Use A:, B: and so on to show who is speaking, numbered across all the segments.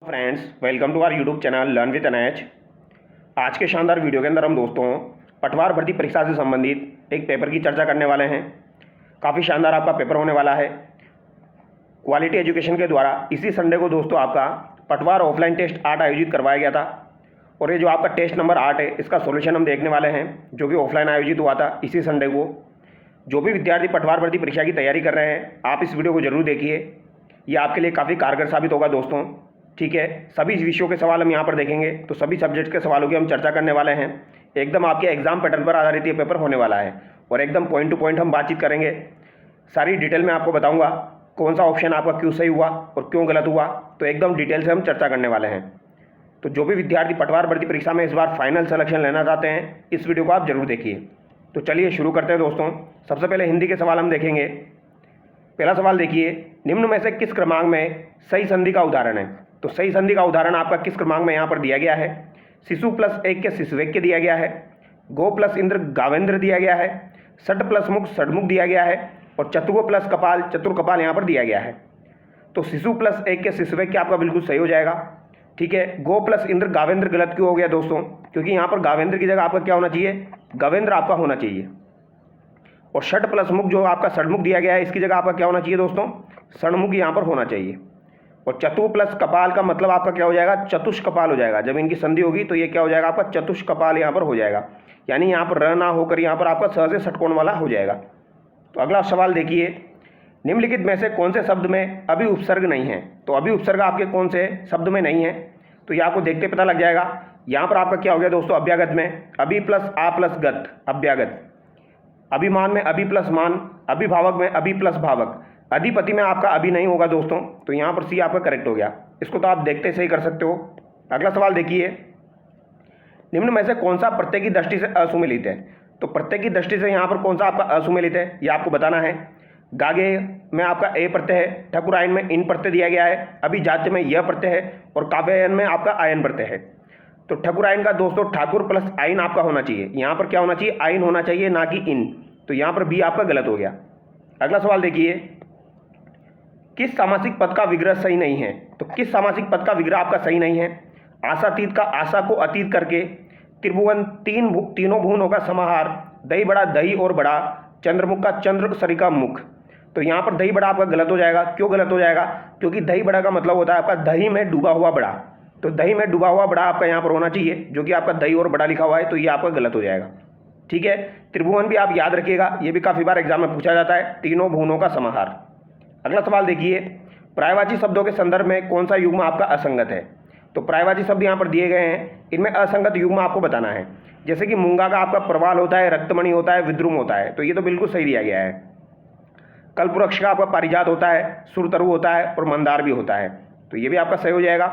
A: Friends, welcome to our YouTube channel learn with NH. आज के शानदार वीडियो के अंदर हम दोस्तों पटवार भर्ती परीक्षा से संबंधित एक पेपर की चर्चा करने वाले हैं। काफ़ी शानदार आपका पेपर होने वाला है। क्वालिटी एजुकेशन के द्वारा इसी संडे को दोस्तों आपका पटवार ऑफलाइन टेस्ट 8 आयोजित करवाया गया था और ये जो आपका टेस्ट नंबर 8 है इसका सोल्यूशन हम देखने वाले हैं, जो कि ऑफलाइन आयोजित हुआ था इसी संडे को। जो भी विद्यार्थी पटवार भर्ती परीक्षा की तैयारी कर रहे हैं, आप इस वीडियो को जरूर देखिए, ये आपके लिए काफ़ी कारगर साबित होगा दोस्तों। ठीक है, सभी विषयों के सवाल हम यहाँ पर देखेंगे, तो सभी सब्जेक्ट के सवालों की हम चर्चा करने वाले हैं। एकदम आपके एग्जाम पैटर्न पर आधारित ये पेपर होने वाला है और एकदम पॉइंट टू पॉइंट हम बातचीत करेंगे। सारी डिटेल में आपको बताऊंगा कौन सा ऑप्शन आपका क्यों सही हुआ और क्यों गलत हुआ, तो एकदम डिटेल से हम चर्चा करने वाले हैं। तो जो भी विद्यार्थी पटवार भर्ती परीक्षा में इस बार फाइनल सिलेक्शन लेना चाहते हैं, इस वीडियो को आप जरूर देखिए। तो चलिए शुरू करते हैं दोस्तों। सबसे पहले हिंदी के सवाल हम देखेंगे। पहला सवाल देखिए, निम्न में से किस क्रमांक में सही संधि का उदाहरण है? तो सही संधि का उदाहरण आपका किस क्रमांक में यहाँ पर दिया गया है? शिशु प्लस एक के शिशुवेक्य दिया गया है, गो प्लस इंद्र गावेंद्र दिया गया है, षट प्लस मुख षडमुख दिया गया है और चतुर्गो प्लस कपाल चतुर कपाल यहाँ पर दिया गया है। तो शिशु प्लस एक के शिशुवेक्य आपका बिल्कुल सही हो जाएगा। ठीक है, गो प्लस इंद्र गावेंद्र गलत क्यों हो गया दोस्तों? क्योंकि यहाँ पर गावेंद्र की जगह आपका क्या होना चाहिए? गवेंद्र आपका होना चाहिए। और षट प्लस मुख जो आपका षडमुख दिया गया है, इसकी जगह आपका क्या होना चाहिए दोस्तों? षणमुख यहाँ पर होना चाहिए। और चतु प्लस कपाल का मतलब आपका क्या हो जाएगा? चतुष कपाल हो जाएगा। जब इनकी संधि होगी तो ये क्या हो जाएगा? आपका चतुष कपाल यहाँ पर हो जाएगा, यानी यहाँ पर र ना होकर यहाँ पर आपका स से षटकोण वाला हो जाएगा। तो अगला सवाल देखिए, निम्नलिखित में से कौन से शब्द में अभी उपसर्ग नहीं है? तो अभी उपसर्ग आपके कौन से शब्द में नहीं है? तो ये आपको देखते पता लग जाएगा। यहाँ पर आपका क्या हो गया दोस्तों? अभ्यागत में अभी प्लस आ प्लस गत, अभ्यागत। अभिमान में अभी प्लस मान, अभिभावक में अभी प्लस भावक। अधिपति में आपका अभी नहीं होगा दोस्तों, तो यहाँ पर सी आपका करेक्ट हो गया। इसको तो आप देखते सही कर सकते हो। अगला सवाल देखिए, निम्न में से कौन सा प्रत्यय की दृष्टि से असुमेलित है? तो प्रत्यय की दृष्टि से यहाँ पर कौन सा आपका असुमेलित है, ये आपको बताना है। गागे में आपका ए प्रत्यय है, ठकुराइन में इन प्रत्यय दिया गया है, अभिजात्य में यह प्रत्यय है और काव्यायन में आपका आयन प्रत्यय है। तो ठकुराइन का दोस्तों ठाकुर प्लस आइन आपका होना चाहिए। यहाँ पर क्या होना चाहिए? आइन होना चाहिए, ना कि इन। तो यहाँ पर बी आपका गलत हो गया। अगला सवाल देखिए, किस सामासिक पद का विग्रह सही नहीं है? तो किस सामासिक पद का विग्रह आपका सही नहीं है? आशातीत का आशा को अतीत करके, त्रिभुवन तीनों भुवनों का समाहार, दही बड़ा दही और बड़ा, चंद्रमुख का चंद्र सरी का मुख। तो यहाँ पर दही बड़ा आपका गलत हो जाएगा। क्यों गलत हो जाएगा? क्योंकि दही बड़ा का मतलब होता है आपका दही में डूबा हुआ बड़ा। तो दही में डूबा हुआ बड़ा आपका यहाँ पर होना चाहिए, जो कि आपका दही और बड़ा लिखा हुआ है, तो ये आपका गलत हो जाएगा। ठीक है, त्रिभुवन भी आप याद रखिएगा, ये भी काफ़ी बार एग्जाम में पूछा जाता है, तीनों भुवनों का समाहार। अगला सवाल देखिए, पर्यायवाची शब्दों के संदर्भ में कौन सा युग्म आपका असंगत है? तो पर्यायवाची शब्द यहाँ पर दिए गए हैं, इनमें असंगत युग्म आपको बताना है। जैसे कि मूंगा का आपका प्रवाल होता है, रक्तमणि होता है, विद्रुम होता है, तो ये तो बिल्कुल सही दिया गया है। कल्पवृक्ष का आपका पारिजात होता है, सुरतरु होता है और मंदार भी होता है, तो ये भी आपका सही हो जाएगा।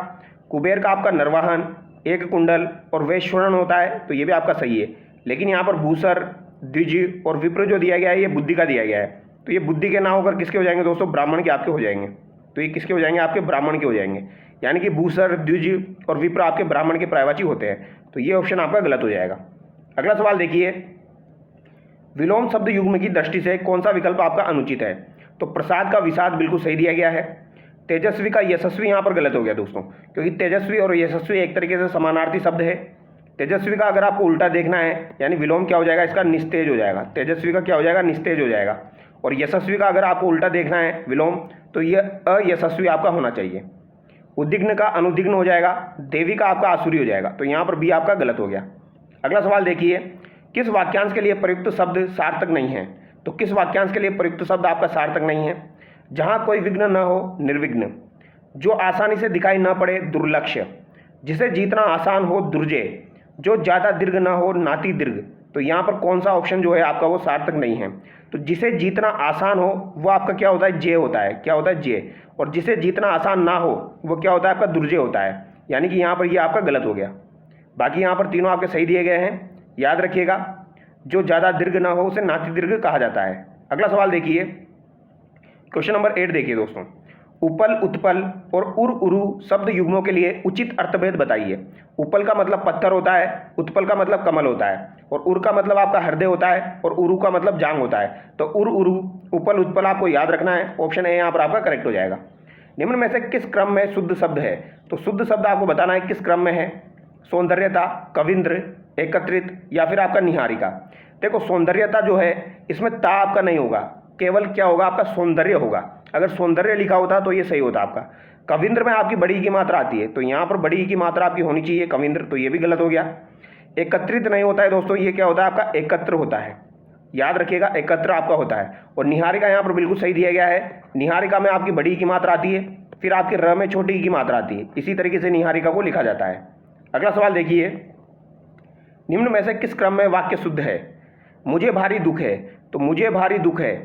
A: कुबेर का आपका नरवाहन, एक कुंडल और वैश्वरण होता है, तो ये भी आपका सही है। लेकिन यहाँ पर भूसर, द्विज और विप्र जो दिया गया है, ये बुद्धि का दिया गया है, तो ये बुद्धि के ना होकर किसके हो जाएंगे दोस्तों? ब्राह्मण के आपके हो जाएंगे। तो ये किसके हो जाएंगे? आपके ब्राह्मण के हो जाएंगे, यानी कि भूसर, द्विज और विप्र आपके ब्राह्मण के पर्यायवाची होते हैं, तो ये ऑप्शन आपका गलत हो जाएगा। अगला सवाल देखिए, विलोम शब्द युग्म की दृष्टि से कौन सा विकल्प आपका अनुचित है? तो प्रसाद का विषाद बिल्कुल सही दिया गया है। तेजस्वी का यशस्वी यहाँ पर गलत हो गया दोस्तों, क्योंकि तेजस्वी और यशस्वी एक तरीके से समानार्थी शब्द है। तेजस्वी का अगर आपको उल्टा देखना है, यानी विलोम क्या हो जाएगा? इसका निस्तेज हो जाएगा। तेजस्वी का क्या हो जाएगा? निस्तेज हो जाएगा। और यशस्वी का अगर आपको उल्टा देखना है विलोम, तो यह अयशस्वी आपका होना चाहिए। उद्विग्न का अनुद्विग्न हो जाएगा। देवी का आपका आसुरी हो जाएगा, तो यहाँ पर बी आपका गलत हो गया। अगला सवाल देखिए, किस वाक्यांश के लिए प्रयुक्त शब्द सार्थक नहीं है? तो किस वाक्यांश के लिए प्रयुक्त शब्द आपका सार्थक नहीं है? जहाँ कोई विघ्न न हो, निर्विघ्न। जो आसानी से दिखाई न पड़े, दुर्लक्ष्य। जिसे जीतना आसान हो, दुर्जय। जो ज़्यादा दीर्घ न हो, नाति दीर्घ। तो यहाँ पर कौन सा ऑप्शन जो है आपका वो सार्थक नहीं है? तो जिसे जीतना आसान हो वो आपका क्या होता है? जे होता है। क्या होता है? जे। और जिसे जीतना आसान ना हो वो क्या होता है? आपका दुर्जय होता है, यानी कि यहाँ पर ये आपका गलत हो गया। बाकी यहाँ पर तीनों आपके सही दिए गए हैं, याद रखिएगा। जो ज़्यादा दीर्घ ना हो उसे नाति दीर्घ कहा जाता है। अगला सवाल देखिए, क्वेश्चन नंबर 8 देखिए दोस्तों, उपल, उत्पल और उर उरु शब्द युग्मों के लिए उचित अर्थभेद बताइए। उपल का मतलब पत्थर होता है, उत्पल का मतलब कमल होता है और उर का मतलब आपका हृदय होता है और उरु का मतलब जांग होता है। तो उर उरु, उपल, उत्पल आपको याद रखना है। ऑप्शन ए यहाँ पर आपका करेक्ट हो जाएगा। निम्न में से किस क्रम में शुद्ध शब्द है? तो शुद्ध शब्द आपको बताना है किस क्रम में है। सौंदर्यता, कविंद्र, एकत्रित या फिर आपका निहारिका। देखो सौंदर्यता जो है इसमें ता आपका नहीं होगा, केवल क्या होगा आपका सौंदर्य होगा। अगर सौंदर्य लिखा होता तो ये सही होता आपका। कविंद्र में आपकी बड़ी की मात्रा आती है तो यहाँ पर बड़ी की मात्रा आपकी होनी चाहिए कविंद्र, तो ये भी गलत हो गया। एकत्रित नहीं होता है दोस्तों, ये क्या होता है आपका एकत्र होता है, याद रखिएगा एकत्र आपका होता है। और निहारिका यहाँ पर बिल्कुल सही दिया गया है। निहारिका में आपकी बड़ी की मात्रा आती है, फिर आपके र में छोटी की मात्रा आती है, इसी तरीके से निहारिका को लिखा जाता है। अगला सवाल देखिए, निम्न में से किस क्रम में वाक्य शुद्ध है? मुझे भारी दुख है, तो मुझे भारी दुख है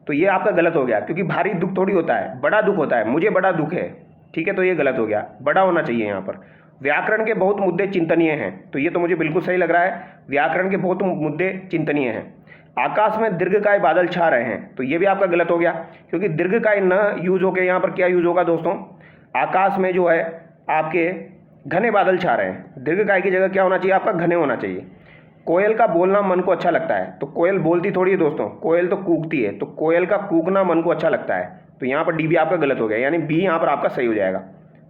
A: तो ये आपका गलत हो गया, क्योंकि भारी दुख थोड़ी होता है, बड़ा दुख होता है। मुझे बड़ा दुख है, ठीक है, तो ये गलत हो गया, बड़ा होना चाहिए यहाँ पर। व्याकरण के बहुत मुद्दे चिंतनीय हैं, तो ये तो मुझे बिल्कुल सही लग रहा है, व्याकरण के बहुत मुद्दे चिंतनीय हैं। आकाश में दीर्घकाय बादल छा रहे हैं, तो ये भी आपका गलत हो गया, क्योंकि दीर्घकाय न यूज होकर यहाँ पर क्या यूज होगा दोस्तों? आकाश में जो है आपके घने बादल छा रहे हैं, दीर्घकाय की जगह क्या होना चाहिए आपका? घने होना चाहिए। कोयल का बोलना मन को अच्छा लगता है, तो कोयल बोलती थोड़ी है दोस्तों, कोयल तो कूकती है, तो कोयल का कूकना मन को अच्छा लगता है, तो यहाँ पर डी भी आपका गलत हो गया, यानी बी यहाँ पर आपका सही हो जाएगा।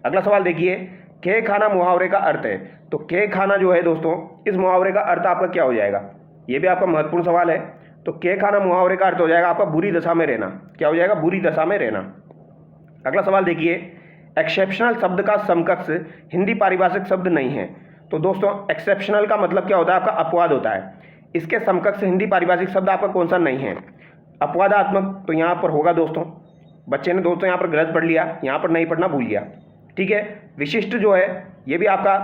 A: अगला सवाल देखिए, खे खाना मुहावरे का अर्थ है, तो खे खाना जो है दोस्तों इस मुहावरे का अर्थ आपका क्या हो जाएगा? ये भी आपका महत्वपूर्ण सवाल है। तो खे खाना मुहावरे का अर्थ हो जाएगा आपका बुरी दशा में रहना। क्या हो जाएगा? बुरी दशा में रहना। अगला सवाल देखिए, एक्सेप्शनल शब्द का समकक्ष हिंदी पारिभाषिक शब्द नहीं है, तो दोस्तों एक्सेप्शनल का मतलब क्या होता है आपका? अपवाद होता है। इसके समकक्ष हिंदी पारिभाषिक शब्द आपका कौन सा नहीं है? अपवादात्मक, तो यहाँ पर होगा दोस्तों, बच्चे ने दोस्तों यहाँ पर गलत पढ़ लिया, यहाँ पर नहीं पढ़ना भूल गया, ठीक है। विशिष्ट जो है ये भी आपका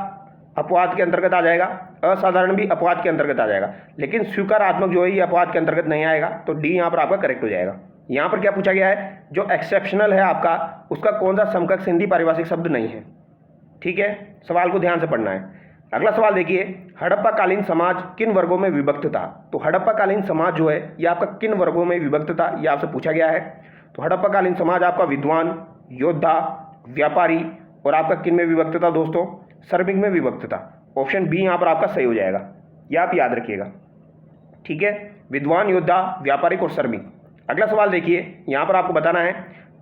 A: अपवाद के अंतर्गत आ जाएगा, असाधारण भी अपवाद के अंतर्गत आ जाएगा, लेकिन स्वीकारात्मक जो है ये अपवाद के अंतर्गत नहीं आएगा, तो डी यहाँ पर आपका करेक्ट हो जाएगा। यहाँ पर क्या पूछा गया है? जो एक्सेप्शनल है आपका उसका कौन सा समकक्ष हिंदी पारिभाषिक शब्द नहीं है, ठीक है, सवाल को ध्यान से पढ़ना है। अगला सवाल देखिए, हड़प्पा कालीन समाज किन वर्गों में विभक्त था? तो हड़प्पा कालीन समाज जो है ये आपका किन वर्गों में विभक्त था, ये आपसे पूछा गया है। तो हड़प्पा कालीन समाज आपका विद्वान, योद्धा, व्यापारी और आपका किन में विभक्त था दोस्तों? श्रमिक में विभक्त था। ऑप्शन बी यहाँ पर आपका सही हो जाएगा, यह आप याद रखिएगा, ठीक है, विद्वान, योद्धा, व्यापारिक और श्रमिक। अगला सवाल देखिए, यहाँ पर आपको बताना है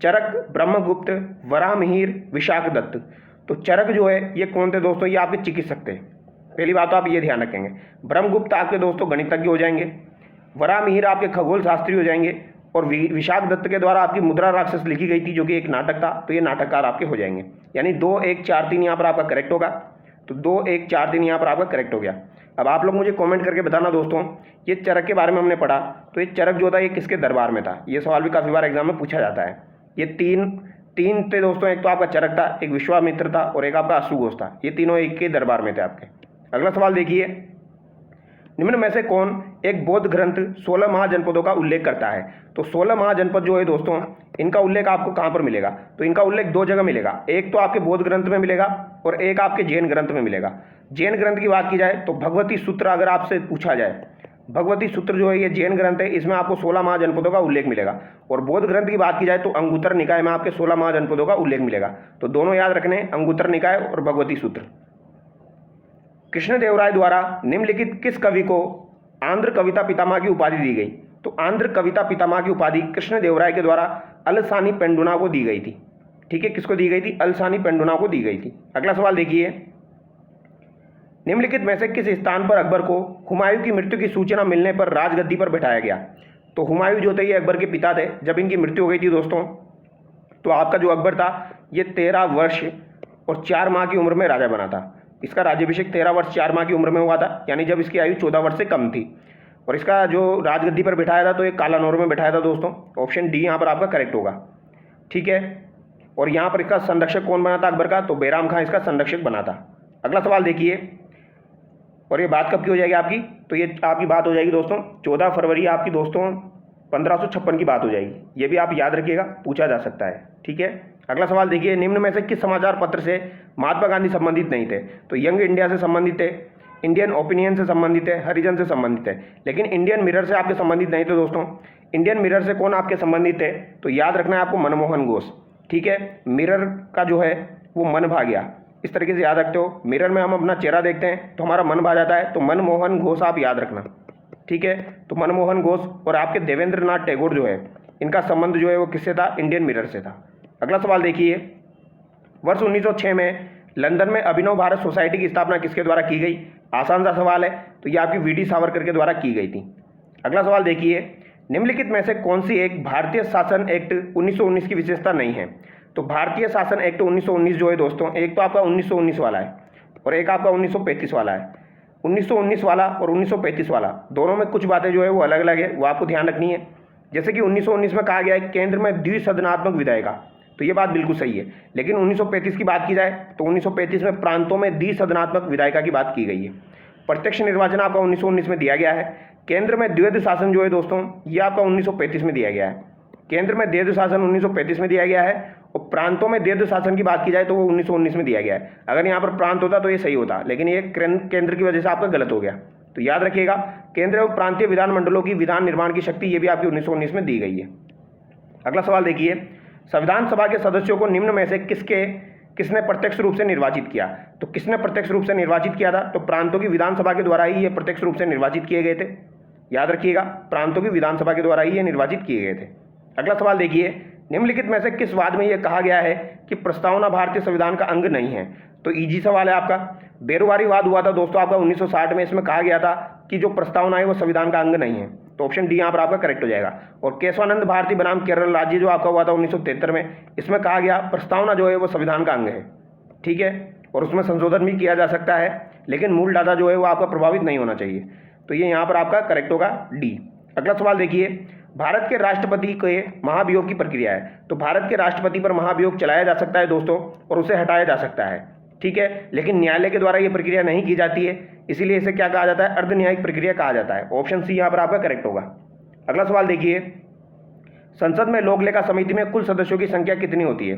A: चरक, ब्रह्मगुप्त, वराहमिहिर, विशाखदत्त। तो चरक जो है ये कौन थे दोस्तों? ये आपके चिकित्सक थे। पहली बात तो आप ये ध्यान रखेंगे। ब्रह्मगुप्त आपके दोस्तों गणितज्ञ हो जाएंगे, वराहमिहिर आपके खगोल शास्त्री हो जाएंगे, और विशाखदत्त के द्वारा आपकी मुद्रा राक्षस लिखी गई थी जो कि एक नाटक था, तो ये नाटककार आपके हो जाएंगे। यानी 2, 1, 4, 3 यहाँ पर आपका करेक्ट होगा। तो 2, 1, 4, 3 यहाँ पर आपका करेक्ट हो गया। अब आप लोग मुझे कमेंट करके बताना दोस्तों, ये चरक के बारे में हमने पढ़ा, तो ये चरक जो था ये किसके दरबार में था? ये सवाल भी काफ़ी बार एग्जाम में पूछा जाता है। ये तीन थे दोस्तों, एक तो आपका चरक था, एक विश्वामित्र था और एक आपका अश्वघोष था। ये तीनों एक के दरबार में थे आपके। अगला सवाल देखिए, निम्न में से कौन एक बौद्ध ग्रंथ 16 महाजनपदों का उल्लेख करता है? तो 16 महाजनपद जो है दोस्तों इनका उल्लेख आपको कहाँ पर मिलेगा? तो इनका उल्लेख 2 जगह मिलेगा, एक तो आपके बौद्ध ग्रंथ में मिलेगा और एक आपके जैन ग्रंथ में मिलेगा। जैन ग्रंथ की बात की जाए तो भगवती सूत्र अगर आपसे पूछा जाए, भगवती सूत्र जो है ये जैन ग्रंथ है, इसमें आपको 16 महाजनपदों का उल्लेख मिलेगा। और बौद्ध ग्रंथ की बात की जाए तो अंगुत्तर निकाय में आपके 16 महाजनपदों का उल्लेख मिलेगा। तो दोनों याद रखने, अंगुत्तर निकाय और भगवती सूत्र। कृष्णदेवराय द्वारा निम्नलिखित किस कवि को आंध्र कविता पितामह की उपाधि दी गई? तो आंध्र कविता पितामह की उपाधि कृष्णदेवराय के द्वारा अलसानी पेंडुना को दी गई थी, ठीक है, किसको दी गई थी? अलसानी पेंडुना को दी गई थी। अगला सवाल देखिए, निम्नलिखित में से किस स्थान पर अकबर को हुमायूं की मृत्यु की सूचना मिलने पर राजगद्दी पर बैठाया गया? तो हुमायूं जो थे ये अकबर के पिता थे। जब इनकी मृत्यु हो गई थी दोस्तों, तो आपका जो अकबर था ये 13 वर्ष और 4 माह की उम्र में राजा बना था। इसका राज्याभिषेक 13 वर्ष 4 माह की उम्र में हुआ था, यानी जब इसकी आयु 14 वर्ष से कम थी। और इसका जो राजगद्दी पर बिठाया था तो ये कालानौर में बिठाया था दोस्तों। ऑप्शन डी यहाँ पर आपका करेक्ट होगा, ठीक है। और यहाँ पर इसका संरक्षक कौन बना था अकबर का? तो बैराम खां इसका संरक्षक बना था। अगला सवाल देखिए, और ये बात कब की हो जाएगी आपकी? तो ये आपकी बात हो जाएगी दोस्तों 14 फरवरी आपकी दोस्तों 1556 की बात हो जाएगी। ये भी आप याद रखिएगा, पूछा जा सकता है, ठीक है। अगला सवाल देखिए, निम्न में से किस समाचार पत्र से महात्मा गांधी संबंधित नहीं थे? तो यंग इंडिया से संबंधित थे, इंडियन ओपिनियन से संबंधित है, हरिजन से संबंधित है, लेकिन इंडियन मिरर से आपके संबंधित नहीं थे दोस्तों। इंडियन मिरर से कौन आपके संबंधित है? तो याद रखना है आपको मनमोहन घोष, ठीक है। मिरर का जो है वो मन भा गया, इस तरीके से याद रखते हो। मिरर में हम अपना चेहरा देखते हैं तो हमारा मन भा जाता है, तो मनमोहन घोष आप याद रखना, ठीक है। तो मनमोहन घोष और आपके देवेंद्र नाथ टैगोर जो है इनका संबंध जो है वो किससे था? इंडियन मिरर से था। अगला सवाल देखिए, वर्ष 1906 में लंदन में अभिनव भारत सोसाइटी की स्थापना किसके द्वारा की गई? आसान सा सवाल है, तो ये आपकी वी.डी. सावरकर के द्वारा की गई थी। अगला सवाल देखिए, निम्नलिखित में से कौन सी एक भारतीय शासन एक्ट 1919 की विशेषता नहीं है? तो भारतीय शासन एक्ट 1919 जो है दोस्तों, एक तो आपका 1919 वाला है और एक आपका 1935 वाला है। 1919 वाला और 1935 वाला दोनों में कुछ बातें जो है वो अलग अलग है, वो आपको ध्यान रखनी है। जैसे कि 1919 में कहा गया है केंद्र में द्विसदनात्मक विधायिका, तो ये बात बिल्कुल सही है। लेकिन 1935 की बात की जाए तो 1935 में प्रांतों में द्विसदनात्मक विधायिका की बात की गई है। प्रत्यक्ष निर्वाचन आपका 1919 में दिया गया है। केंद्र में द्वैध शासन जो है दोस्तों, ये आपका 1935 में दिया गया है। केंद्र में द्वैध शासन 1935 में दिया गया है और प्रांतों में द्वैध शासन की बात की जाए तो वो 1919 में दिया गया है। अगर यहाँ पर प्रांत होता तो ये सही होता, लेकिन ये केंद्र की वजह से आपका गलत हो गया। तो याद रखिएगा, केंद्र एवं प्रांतीय विधानमंडलों की विधान निर्माण की शक्ति ये भी आपकी 1919 में दी गई है। अगला सवाल देखिए, संविधान सभा के सदस्यों को निम्न में से किसने प्रत्यक्ष रूप से निर्वाचित किया? तो किसने प्रत्यक्ष रूप से निर्वाचित किया था? तो प्रांतों की विधानसभा के द्वारा ही ये प्रत्यक्ष रूप से निर्वाचित किए गए थे। याद रखिएगा, प्रांतों की विधानसभा के द्वारा ही ये निर्वाचित किए गए थे। अगला सवाल देखिए, निम्नलिखित में से किस वाद में यह कहा गया है कि प्रस्तावना भारतीय संविधान का अंग नहीं है? तो इजी सवाल है आपका, बेरोवारी वाद हुआ था दोस्तों आपका 1960 में। इसमें कहा गया था कि जो प्रस्तावना है वो संविधान का अंग नहीं है, तो ऑप्शन डी यहाँ पर आपका करेक्ट हो जाएगा। और केशवानंद भारती बनाम केरल राज्य जो आपका हुआ था 1973 में, इसमें कहा गया प्रस्तावना जो है वो संविधान का अंग है, ठीक है, और उसमें संशोधन भी किया जा सकता है, लेकिन मूल ढांचा जो है वो आपका प्रभावित नहीं होना चाहिए। तो ये यहाँ पर आपका करेक्ट होगा डी। अगला सवाल देखिए, भारत के राष्ट्रपति के महाभियोग की प्रक्रिया है। तो भारत के राष्ट्रपति पर महाभियोग चलाया जा सकता है दोस्तों और उसे हटाया जा सकता है, ठीक है, लेकिन न्यायालय के द्वारा ये प्रक्रिया नहीं की जाती है, इसीलिए इसे क्या कहा जाता है? अर्ध न्यायिक प्रक्रिया कहा जाता है। ऑप्शन सी यहाँ पर आपका करेक्ट होगा। अगला सवाल देखिए, संसद में लोक लेखा समिति में कुल सदस्यों की संख्या कितनी होती है?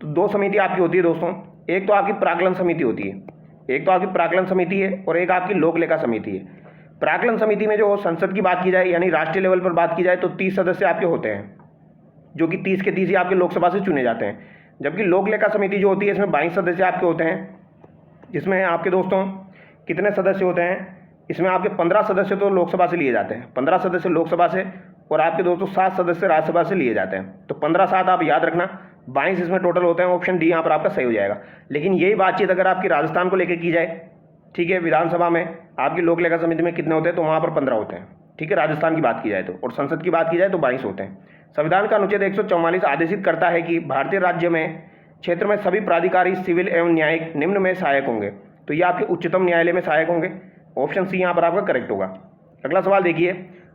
A: तो दो समिति आपकी होती है दोस्तों, एक तो आपकी प्राक्कलन समिति होती है, एक तो आपकी प्राक्कलन समिति है और एक आपकी लोक लेखा समिति है। प्राक्कलन समिति में जो संसद की बात की जाए यानी राष्ट्रीय लेवल पर बात की जाए तो 30 सदस्य आपके होते हैं, जो कि 30 के 30 ही आपके लोकसभा से चुने जाते हैं। जबकि लोक लेखा समिति जो होती है इसमें 22 सदस्य आपके होते हैं, जिसमें आपके दोस्तों कितने सदस्य होते हैं? इसमें आपके 15 सदस्य तो लोकसभा से लिए जाते हैं, 15 सदस्य लोकसभा से, और आपके दोस्तों 7 सदस्य राज्यसभा से लिए जाते हैं। तो 15-7 आप याद रखना, 22 इसमें टोटल होते हैं। ऑप्शन डी यहाँ पर आपका सही हो जाएगा। लेकिन यही बातचीत अगर आपकी राजस्थान को लेकर की जाए, ठीक है, विधानसभा में आपकी लोक लेखा समिति में कितने होते हैं? तो वहाँ पर 15 होते हैं, ठीक है, राजस्थान की बात की जाए तो, और संसद की बात की जाए तो 22 होते हैं। संविधान का अनुच्छेद 144 आदेशित करता है कि भारतीय राज्य में क्षेत्र में सभी प्राधिकारी सिविल एवं न्यायिक निम्न में सहायक होंगे। तो ये आपके उच्चतम न्यायालय में सहायक होंगे। ऑप्शन सी यहाँ पर आपका करेक्ट होगा। अगला सवाल देखिए,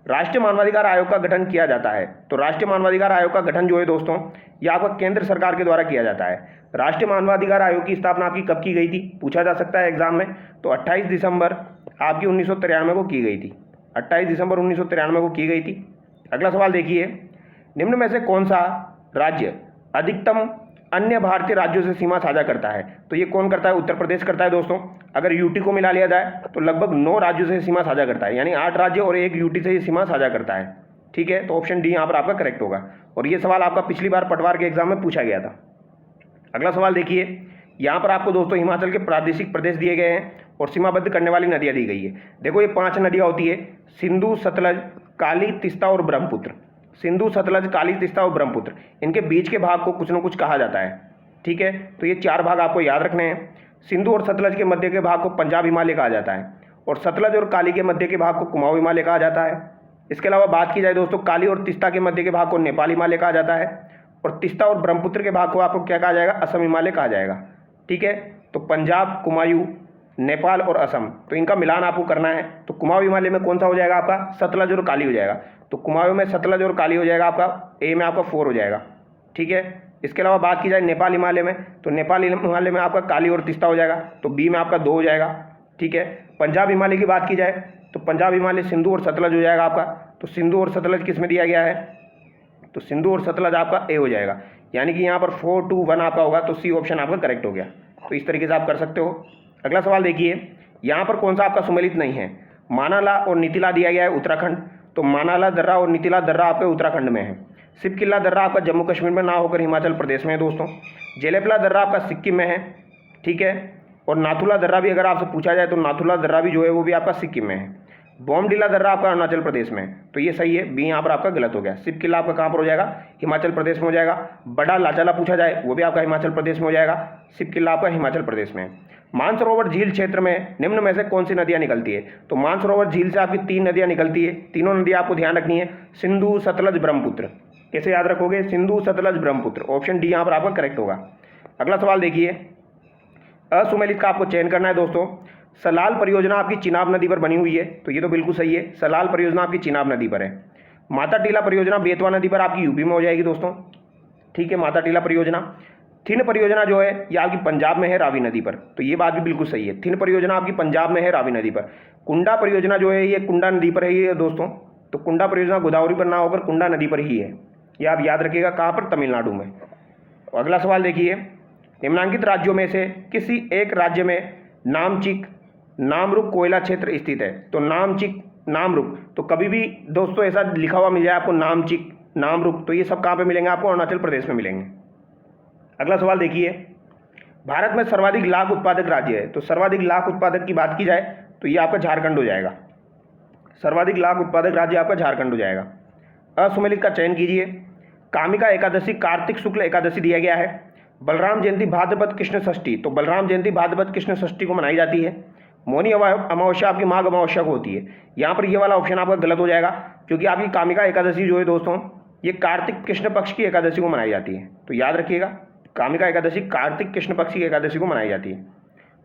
A: राष्ट्रीय मानवाधिकार आयोग का गठन किया जाता है। तो राष्ट्रीय मानवाधिकार आयोग का गठन जो है दोस्तों, ये आपका केंद्र सरकार के द्वारा किया जाता है। राष्ट्रीय मानवाधिकार आयोग की स्थापना आपकी कब की गई थी? पूछा जा सकता है एग्जाम में। तो 28 दिसंबर आपकी 1993 को की गई थी, 28 दिसंबर 1993 को की गई थी। अगला सवाल देखिए, निम्न में से कौन सा राज्य अधिकतम अन्य भारतीय राज्यों से सीमा साझा करता है? तो ये कौन करता है? उत्तर प्रदेश करता है दोस्तों। अगर यूटी को मिला लिया जाए तो लगभग 9 राज्यों से सीमा साझा करता है, यानी 8 राज्य और 1 यूटी से ये सीमा साझा करता है, ठीक है। तो ऑप्शन डी यहाँ पर आपका करेक्ट होगा। और ये सवाल आपका पिछली बार पटवार के एग्जाम में पूछा गया था। अगला सवाल देखिए, यहाँ पर आपको दोस्तों हिमाचल के प्रादेशिक प्रदेश दिए गए हैं और सीमाबद्ध करने वाली नदियाँ दी गई है। देखो ये 5 नदियाँ होती है, सिंधु, सतलज, काली, तीस्ता और ब्रह्मपुत्र। सिंधु, सतलज, काली, तीस्ता और ब्रह्मपुत्र, इनके बीच के भाग को कुछ न कुछ कहा जाता है, ठीक है। तो ये 4 भाग आपको याद रखने हैं। सिंधु और सतलज के मध्य के भाग को पंजाब हिमालय कहा जाता है और सतलज और काली के मध्य के भाग को कुमाऊं हिमालय कहा जाता है। इसके अलावा बात की जाए दोस्तों, काली और तीस्ता के मध्य के भाग को नेपाल हिमालय कहा जाता है और तीस्ता और ब्रह्मपुत्र के भाग को आपको क्या कहा जाएगा? असम हिमालय कहा जाएगा, ठीक है। तो पंजाब, कुमायूं, नेपाल और असम, तो इनका मिलान आपको करना है। तो कुमाऊं हिमालय में कौन सा हो जाएगा आपका? सतलज और काली हो जाएगा। तो कुमाऊं में सतलज और काली हो जाएगा आपका, ए में आपका 4 हो जाएगा, ठीक है। इसके अलावा बात की जाए नेपाल हिमालय में, तो नेपाल हिमालय में आपका काली और तीस्ता हो जाएगा, तो बी में आपका 2 हो जाएगा, ठीक है। पंजाब हिमालय की बात की जाए तो पंजाब हिमालय सिंधु और सतलज हो जाएगा आपका। तो सिंधु और सतलज किस में दिया गया है? तो सिंधु और सतलज आपका ए हो जाएगा, यानी कि यहाँ पर 4, 2, 1 आपका होगा। तो सी ऑप्शन आपका करेक्ट हो गया। तो इस तरीके से आप कर सकते हो। अगला सवाल देखिए, यहाँ पर कौन सा आपका सुमेलित नहीं है? मानाला और नीतिला दिया गया है उत्तराखंड, तो मानाला दर्रा और नीतिला दर्रा आपके उत्तराखंड में है। सिपकिल्ला दर्रा आपका जम्मू कश्मीर में ना होकर हिमाचल प्रदेश में है दोस्तों। जेलेपला दर्रा आपका सिक्किम में है, ठीक है। और नाथुला दर्रा भी अगर आपसे पूछा जाए तो नाथुला दर्रा भी जो है वो भी आपका सिक्किम में है। बोमडिला दर्रा आपका अरुणाचल प्रदेश में, तो ये सही है, बी यहाँ पर आपका गलत हो गया। सिप किला आपका कहाँ पर हो जाएगा, हिमाचल प्रदेश में हो जाएगा। बड़ा लाचाला पूछा जाए वो भी आपका हिमाचल प्रदेश में हो जाएगा, सिप किला आपका हिमाचल प्रदेश में। मानसरोवर झील क्षेत्र में निम्न में से कौन सी नदियाँ निकलती है, तो मानसरोवर झील से आपकी 3 नदियाँ निकलती है, तीनों नदियाँ आपको ध्यान रखनी है, सिंधु सतलज ब्रह्मपुत्र। कैसे याद रखोगे, सिंधु सतलज ब्रह्मपुत्र, ऑप्शन डी यहाँ पर आपका करेक्ट होगा। अगला सवाल देखिए, असुमेलित का आपको चयन करना है दोस्तों। सलाल परियोजना आपकी चिनाब नदी पर बनी हुई है, तो ये तो बिल्कुल सही है, सलाल परियोजना आपकी चिनाब नदी पर है। माता टीला परियोजना बेतवा नदी पर आपकी यूपी में हो जाएगी दोस्तों, ठीक है, माता टीला परियोजना। थिन परियोजना जो है ये आपकी पंजाब में है, रावी नदी पर, तो ये बात भी बिल्कुल सही है, थिन परियोजना आपकी पंजाब में है, रावी नदी पर। कुंडा परियोजना जो है ये कुंडा नदी पर है ये दोस्तों, तो कुंडा परियोजना गोदावरी पर ना होकर कुंडा नदी पर ही है, ये आप याद रखिएगा, कहाँ पर, तमिलनाडु में। अगला सवाल देखिए, निम्नांकित राज्यों में से किसी एक राज्य में नामचिक नामरुक कोयला क्षेत्र स्थित है, तो नामचिक नामरुक, तो कभी भी दोस्तों ऐसा लिखा हुआ मिल जाए आपको नामचिक नामरुक, तो ये सब कहाँ पे मिलेंगे आपको, अरुणाचल प्रदेश में मिलेंगे। अगला सवाल देखिए, भारत में सर्वाधिक लाख उत्पादक राज्य है, तो सर्वाधिक लाख उत्पादक की बात की जाए तो ये आपका झारखंड हो जाएगा, सर्वाधिक लाख उत्पादक राज्य आपका झारखंड हो जाएगा। असुमेलित का चयन कीजिए। कामिका एकादशी कार्तिक शुक्ल एकादशी दिया गया है। बलराम जयंती भाद्रपद कृष्ण षष्ठी, तो बलराम जयंती भाद्रपद कृष्ण षष्ठी को मनाई जाती है। मौनी अमावस्या आपकी माघ अमावस्या को होती है, यहाँ पर ये वाला ऑप्शन आपका गलत हो जाएगा, क्योंकि आपकी कामिका एकादशी जो है दोस्तों ये कार्तिक कृष्ण पक्ष की एकादशी को मनाई जाती है, तो याद रखिएगा कामिका एकादशी कार्तिक कृष्ण पक्ष की एकादशी को मनाई जाती है।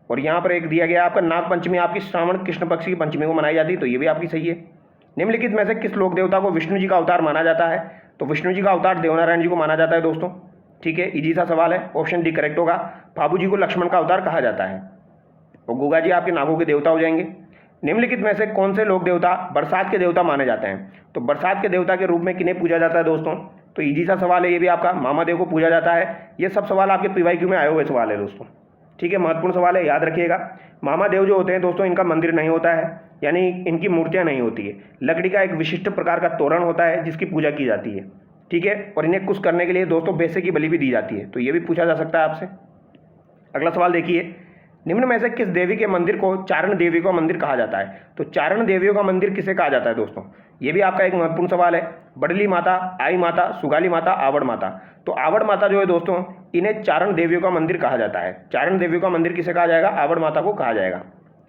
A: और यहाँ पर एक दिया गया आपका नाग पंचमी आपकी श्रावण कृष्ण पक्ष की पंचमी को मनाई जाती है, तो ये भी आपकी सही है। निम्नलिखित में से किस लोक देवता को विष्णु जी का अवतार माना जाता है, तो विष्णु जी का अवतार देवनारायण जी को माना जाता है दोस्तों, ठीक है, इजी सा सवाल है, ऑप्शन डी करेक्ट होगा। फाबू जी को लक्ष्मण का अवतार कहा जाता है, और गुगा जी आपके नागों के देवता हो जाएंगे। निम्नलिखित में से कौन से लोक देवता बरसात के देवता माने जाते हैं, तो बरसात के देवता के रूप में किन्हें पूजा जाता है दोस्तों, तो इजी सा सवाल है ये भी आपका, मामादेव को पूजा जाता है। ये सब सवाल आपके पीवाईक्यू में आए हुए सवाल है दोस्तों, ठीक है, महत्वपूर्ण सवाल है, याद रखिएगा। मामादेव जो होते हैं दोस्तों इनका मंदिर नहीं होता है, यानी इनकी मूर्तियाँ नहीं होती है, लकड़ी का एक विशिष्ट प्रकार का तोरण होता है जिसकी पूजा की जाती है, ठीक है, और इन्हें कुछ करने के लिए दोस्तों भैंसे की बलि भी दी जाती है, तो ये भी पूछा जा सकता है आपसे। अगला सवाल देखिए, निम्न में से किस देवी के मंदिर को चारण देवी का मंदिर कहा जाता है, तो चारण देवियों का मंदिर किसे कहा जाता है दोस्तों, ये भी आपका एक महत्वपूर्ण सवाल है। बडली माता, आई माता, सुगाली माता, आवड़ माता, तो आवड़ माता जो है दोस्तों इन्हें चारण देवियों का मंदिर कहा जाता है, चारण देवियों का मंदिर किसे कहा जाएगा, आवड़ माता को कहा जाएगा।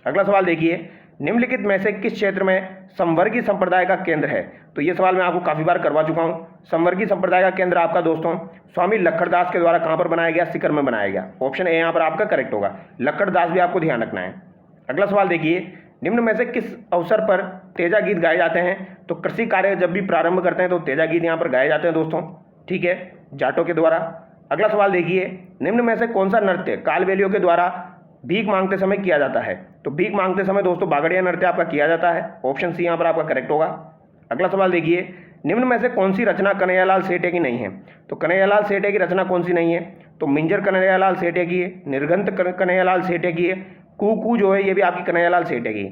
A: अगला सवाल देखिए, निम्नलिखित में से किस क्षेत्र में संवर्गीय संप्रदाय का केंद्र है, तो ये सवाल मैं आपको काफ़ी बार करवा चुका हूँ। संवर्गीय संप्रदाय का केंद्र आपका दोस्तों स्वामी लक्खड़दास के द्वारा कहाँ पर बनाया गया, सीकर में बनाया गया, ऑप्शन ए यहाँ पर आपका करेक्ट होगा, लक्खड़दास भी आपको ध्यान रखना है। अगला सवाल देखिए, निम्न में से किस अवसर पर तेजा गीत गाए जाते हैं, तो कृषि कार्य जब भी प्रारंभ करते हैं तो तेजा गीत यहाँ पर गाए जाते हैं दोस्तों, ठीक है, जाटों के द्वारा। अगला सवाल देखिए, निम्न में से कौन सा नृत्य कालबेलियों के द्वारा भीख मांगते समय किया जाता है, तो भीख मांगते समय दोस्तों बागड़िया नृत्य आपका किया जाता है, ऑप्शन सी यहाँ पर आपका करेक्ट होगा। अगला सवाल देखिए, निम्न में से कौन सी रचना कन्हैयालाल सेठे की नहीं है, तो कन्हैयालाल सेठे की रचना कौन सी नहीं है, तो मिंजर कन्हैयालाल सेठे की है, निर्घंत कन्हैयालाल सेठे की है, कू जो है ये भी आपकी कन्हैयालाल सेठे की।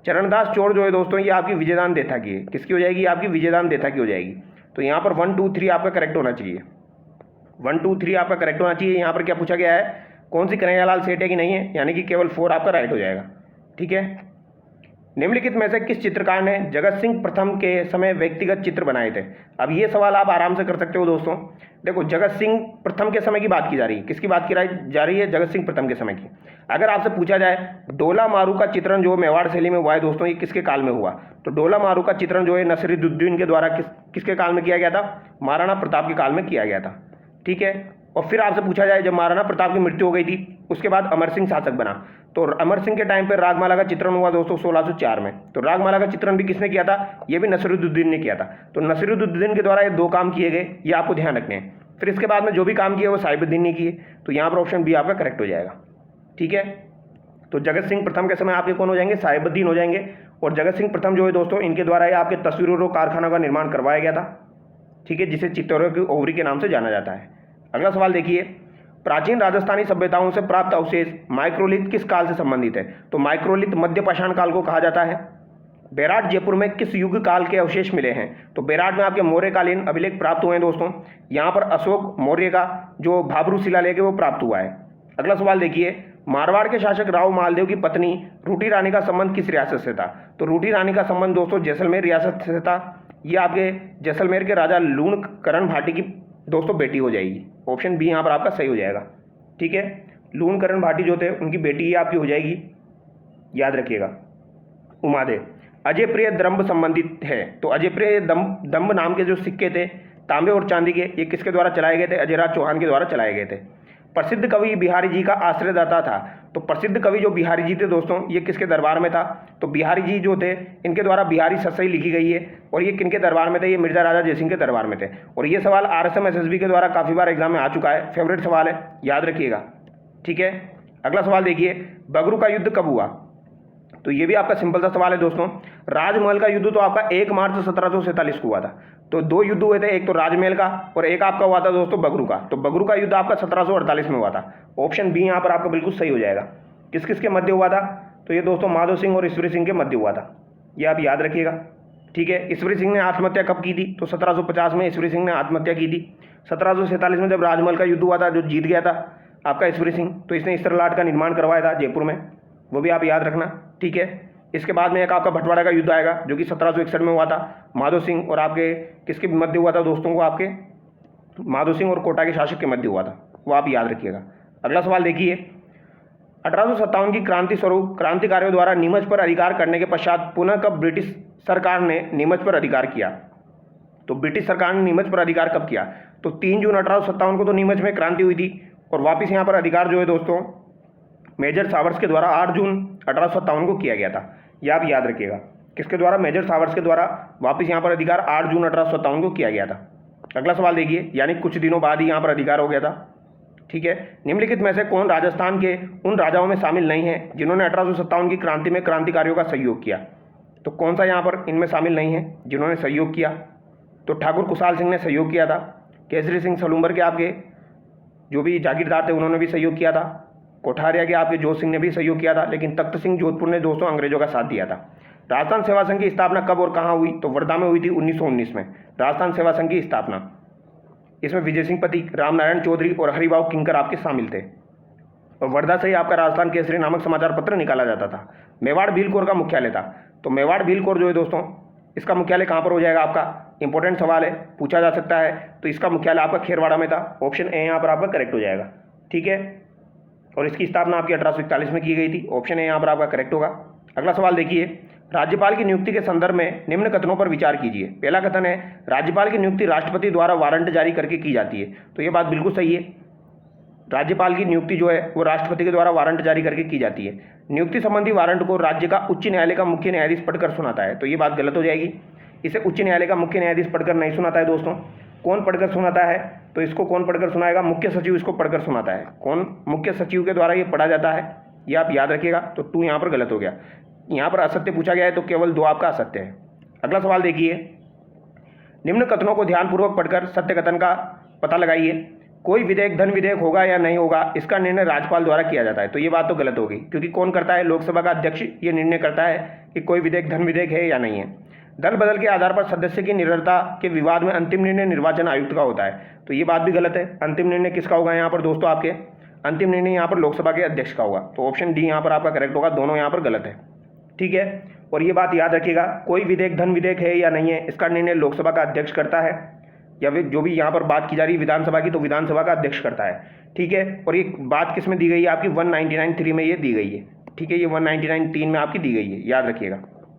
A: चरणदास चोर जो है दोस्तों ये आपकी विजयदान देथा की है, किसकी हो जाएगी, आपकी विजयदान देथा की हो जाएगी, तो यहाँ पर 1 2 3 आपका करेक्ट होना चाहिए, 1 2 3 आपका करेक्ट होना चाहिए। यहाँ पर क्या पूछा गया है, कौन सी कन्हैयालाल सेठे की नहीं है, यानी कि केवल 4 आपका राइट हो जाएगा, ठीक है। निम्नलिखित में से किस चित्रकार ने जगत सिंह प्रथम के समय व्यक्तिगत चित्र बनाए थे, अब ये सवाल आप आराम से कर सकते हो दोस्तों। देखो जगत सिंह प्रथम के समय की बात की जा रही है, किसकी बात की जा रही है, जगत सिंह प्रथम के समय की। अगर आपसे पूछा जाए डोला मारू का चित्रण जो मेवाड़ शैली में हुआ है दोस्तों, ये किसके काल में हुआ, तो डोला मारू का चित्रण जो है नसीरुद्दीन के द्वारा किसके काल में किया गया था, महाराणा प्रताप के काल में किया गया था, ठीक है। और फिर आपसे पूछा जाए जब महाराणा प्रताप की मृत्यु हो गई थी उसके बाद अमर सिंह शासक बना, तो अमर सिंह के टाइम पर रागमाला का चित्रण हुआ दोस्तों 1604 में, तो रागमाला का चित्रण भी किसने किया था, ये भी नसीरुद्दीन ने किया था। तो नसीरुद्दीन के द्वारा ये 2 काम किए गए, ये आपको ध्यान रखने हैं। फिर इसके बाद में जो भी काम किए वो साहिबुद्दीन ने किए, तो यहाँ पर ऑप्शन बी आपका करेक्ट हो जाएगा, ठीक है। तो जगत सिंह प्रथम के समय आपके कौन हो जाएंगे, साहिबुद्दीन हो जाएंगे। और जगत सिंह प्रथम जो है दोस्तों इनके द्वारा ये आपके तस्वीरों कारखाना का निर्माण करवाया गया था, ठीक है, जिसे चित्तौड़गढ़ की ओवरी के नाम से जाना जाता है। अगला सवाल देखिए, प्राचीन राजस्थानी सभ्यताओं से प्राप्त अवशेष माइक्रोलिथ किस काल से संबंधित है, तो माइक्रोलिथ मध्य पाषाण काल को कहा जाता है। बेराट जयपुर में किस युग काल के अवशेष मिले हैं, तो बेराट में आपके मौर्यकालीन अभिलेख प्राप्त हुए हैं दोस्तों, यहाँ पर अशोक मौर्य का जो भाबरू शिलालेख है वो प्राप्त हुआ है। अगला सवाल देखिए, मारवाड़ के शासक राव मालदेव की पत्नी रूटी रानी का संबंध किस रियासत से था? तो रूटी रानी का संबंध दोस्तों जैसलमेर रियासत से था। ये आपके जैसलमेर के राजा लूण करण भाटी की दोस्तों बेटी हो जाएगी। ऑप्शन बी यहाँ पर आपका सही हो जाएगा। ठीक है, लूण करण भाटी जो थे उनकी बेटी ये आपकी हो जाएगी, याद रखिएगा। उमादेव। अजय प्रिय दम्भ संबंधित है, तो अजय प्रिय दम्भ नाम के जो सिक्के थे तांबे और चांदी के, ये किसके द्वारा चलाए गए थे? अजयराज चौहान के द्वारा चलाए गए थे। प्रसिद्ध कवि बिहारी जी का आश्रयदाता था, तो प्रसिद्ध कवि जो बिहारी जी थे दोस्तों ये किसके दरबार में था? तो बिहारी जी जो थे इनके द्वारा बिहारी सतसई लिखी गई है, और ये किनके दरबार में थे? ये मिर्जा राजा जयसिंह के दरबार में थे। और ये सवाल RSM SSB के द्वारा काफ़ी बार एग्जाम में आ चुका है, फेवरेट सवाल है, याद रखिएगा। ठीक है, अगला सवाल देखिए, बगरू का युद्ध कब हुआ? तो ये भी आपका सिंपल सा सवाल है दोस्तों। राजमहल का युद्ध तो आपका 1 मार्च 1747 को हुआ था। तो 2 युद्ध हुए थे, एक तो राजमहल का और एक आपका हुआ था दोस्तों बगरू का। तो बगरू का युद्ध आपका 1748 में हुआ था। ऑप्शन बी यहाँ पर आपका बिल्कुल सही हो जाएगा। किस किस के मध्य हुआ था? तो ये दोस्तों माधो सिंह और ईश्वरी सिंह के मध्य हुआ था, ये आप याद रखिएगा। ठीक है, ईश्वरी सिंह ने आत्महत्या कब की थी? तो 1750 में ईश्वरी सिंह ने आत्महत्या की थी। 1747 में जब राजमहल का युद्ध हुआ था, जो जीत गया था आपका ईश्वरी सिंह, तो इसने स्त्रलाट का निर्माण करवाया था जयपुर में, वो भी आप याद रखना। ठीक है, इसके बाद में एक आपका भटवाड़ा का युद्ध आएगा जो कि 1761 में हुआ था। माधो सिंह और आपके किसके मध्य हुआ था दोस्तों? को आपके माधो सिंह और कोटा के शासक के मध्य हुआ था, वो आप याद रखिएगा। अगला सवाल देखिए, 1857 की क्रांति स्वरूप क्रांतिकारियों द्वारा नीमच पर अधिकार करने के पश्चात पुनः कब ब्रिटिश सरकार ने नीमच पर अधिकार किया? तो ब्रिटिश सरकार ने नीमच पर अधिकार कब किया? तो 3 जून 1857 को तो नीमच में क्रांति हुई थी, और वापस यहाँ पर अधिकार जो है दोस्तों मेजर सावर्स के द्वारा 8 जून 1857 को किया गया था, ये आप याद रखिएगा। किसके द्वारा? मेजर सावर्स के द्वारा वापस यहाँ पर अधिकार 8 जून 1857 को किया गया था। अगला सवाल देखिए, यानी कुछ दिनों बाद ही यहाँ पर अधिकार हो गया था। ठीक है, निम्नलिखित में से कौन राजस्थान के उन राजाओं में शामिल नहीं है जिन्होंने 1857 की क्रांति में क्रांतिकारियों का सहयोग किया? तो कौन सा यहाँ पर इनमें शामिल नहीं है जिन्होंने सहयोग किया? तो ठाकुर कुशाल सिंह ने सहयोग किया था, केसरी सिंह सलूम्बर के आपके जो भी जागीरदार थे उन्होंने भी सहयोग किया था, कोठारिया के आपके जोत सिंह ने भी सहयोग किया था, लेकिन तख्त सिंह जोधपुर ने दोस्तों अंग्रेजों का साथ दिया था। राजस्थान सेवा संघ की स्थापना कब और कहाँ हुई? तो वर्धा में हुई थी 1919 में राजस्थान सेवा संघ की स्थापना। इसमें विजय सिंह पति, रामनारायण चौधरी और हरिभाव किंकर आपके शामिल थे। और वर्धा से ही आपका राजस्थान केसरी नामक समाचार पत्र निकाला जाता था। मेवाड़ भीलकोर का मुख्यालय था, तो मेवाड़ भीलकोर जो है दोस्तों इसका मुख्यालय कहाँ पर हो जाएगा? आपका इंपॉर्टेंट सवाल है, पूछा जा सकता है। तो इसका मुख्यालय आपका खेरवाड़ा में था। ऑप्शन ए यहाँ पर आपका करेक्ट हो जाएगा। ठीक है, और इसकी स्थापना आपकी 1841 में की गई थी। ऑप्शन ए यहाँ पर आपका करेक्ट होगा। अगला सवाल देखिए, राज्यपाल की नियुक्ति के संदर्भ में निम्न कथनों पर विचार कीजिए। पहला कथन है, राज्यपाल की नियुक्ति राष्ट्रपति द्वारा वारंट जारी करके की जाती है। तो ये बात बिल्कुल सही है, राज्यपाल की नियुक्ति जो है वो राष्ट्रपति के द्वारा वारंट जारी करके की जाती है। नियुक्ति संबंधी वारंट को राज्य का उच्च न्यायालय का मुख्य न्यायाधीश पढ़कर सुनाता है, तो ये बात गलत हो जाएगी। इसे उच्च न्यायालय का मुख्य न्यायाधीश पढ़कर नहीं सुनाता है दोस्तों। कौन पढ़कर सुनाता है? तो इसको कौन पढ़कर सुनाएगा? मुख्य सचिव इसको पढ़कर सुनाता है। कौन? मुख्य सचिव के द्वारा ये पढ़ा जाता है, ये आप याद रखिएगा। तो 2 यहाँ पर गलत हो गया। यहाँ पर असत्य पूछा गया है तो केवल 2 आपका असत्य है। अगला सवाल देखिए, निम्न कथनों को ध्यानपूर्वक पढ़कर सत्य कथन का पता लगाइए। कोई विधेयक धन विधेयक होगा या नहीं होगा, इसका निर्णय राज्यपाल द्वारा किया जाता है। तो ये बात तो गलत होगी, क्योंकि कौन करता है? लोकसभा का अध्यक्ष ये निर्णय करता है कि कोई विधेयक धन विधेयक है या नहीं है। दल बदल के आधार पर सदस्य की निरर्ता के विवाद में अंतिम निर्णय निर्वाचन आयुक्त का होता है। तो ये बात भी गलत है। अंतिम निर्णय किसका होगा यहाँ पर दोस्तों? आपके अंतिम निर्णय यहाँ पर लोकसभा के अध्यक्ष का होगा। तो ऑप्शन डी यहाँ पर आपका करेक्ट होगा, दोनों यहाँ पर गलत है। ठीक है, और ये बात याद रखिएगा, कोई विधेयक धन विधेयक है या नहीं है, इसका निर्णय लोकसभा का अध्यक्ष करता है, या फिर जो भी यहाँ पर बात की जा रही है विधानसभा की, तो विधानसभा का अध्यक्ष करता है। ठीक है, और ये बात किस में दी गई है? आपकी 199(3) में ये दी गई है। ठीक है, ये 199(3) में आपकी दी गई है, याद रखिएगा।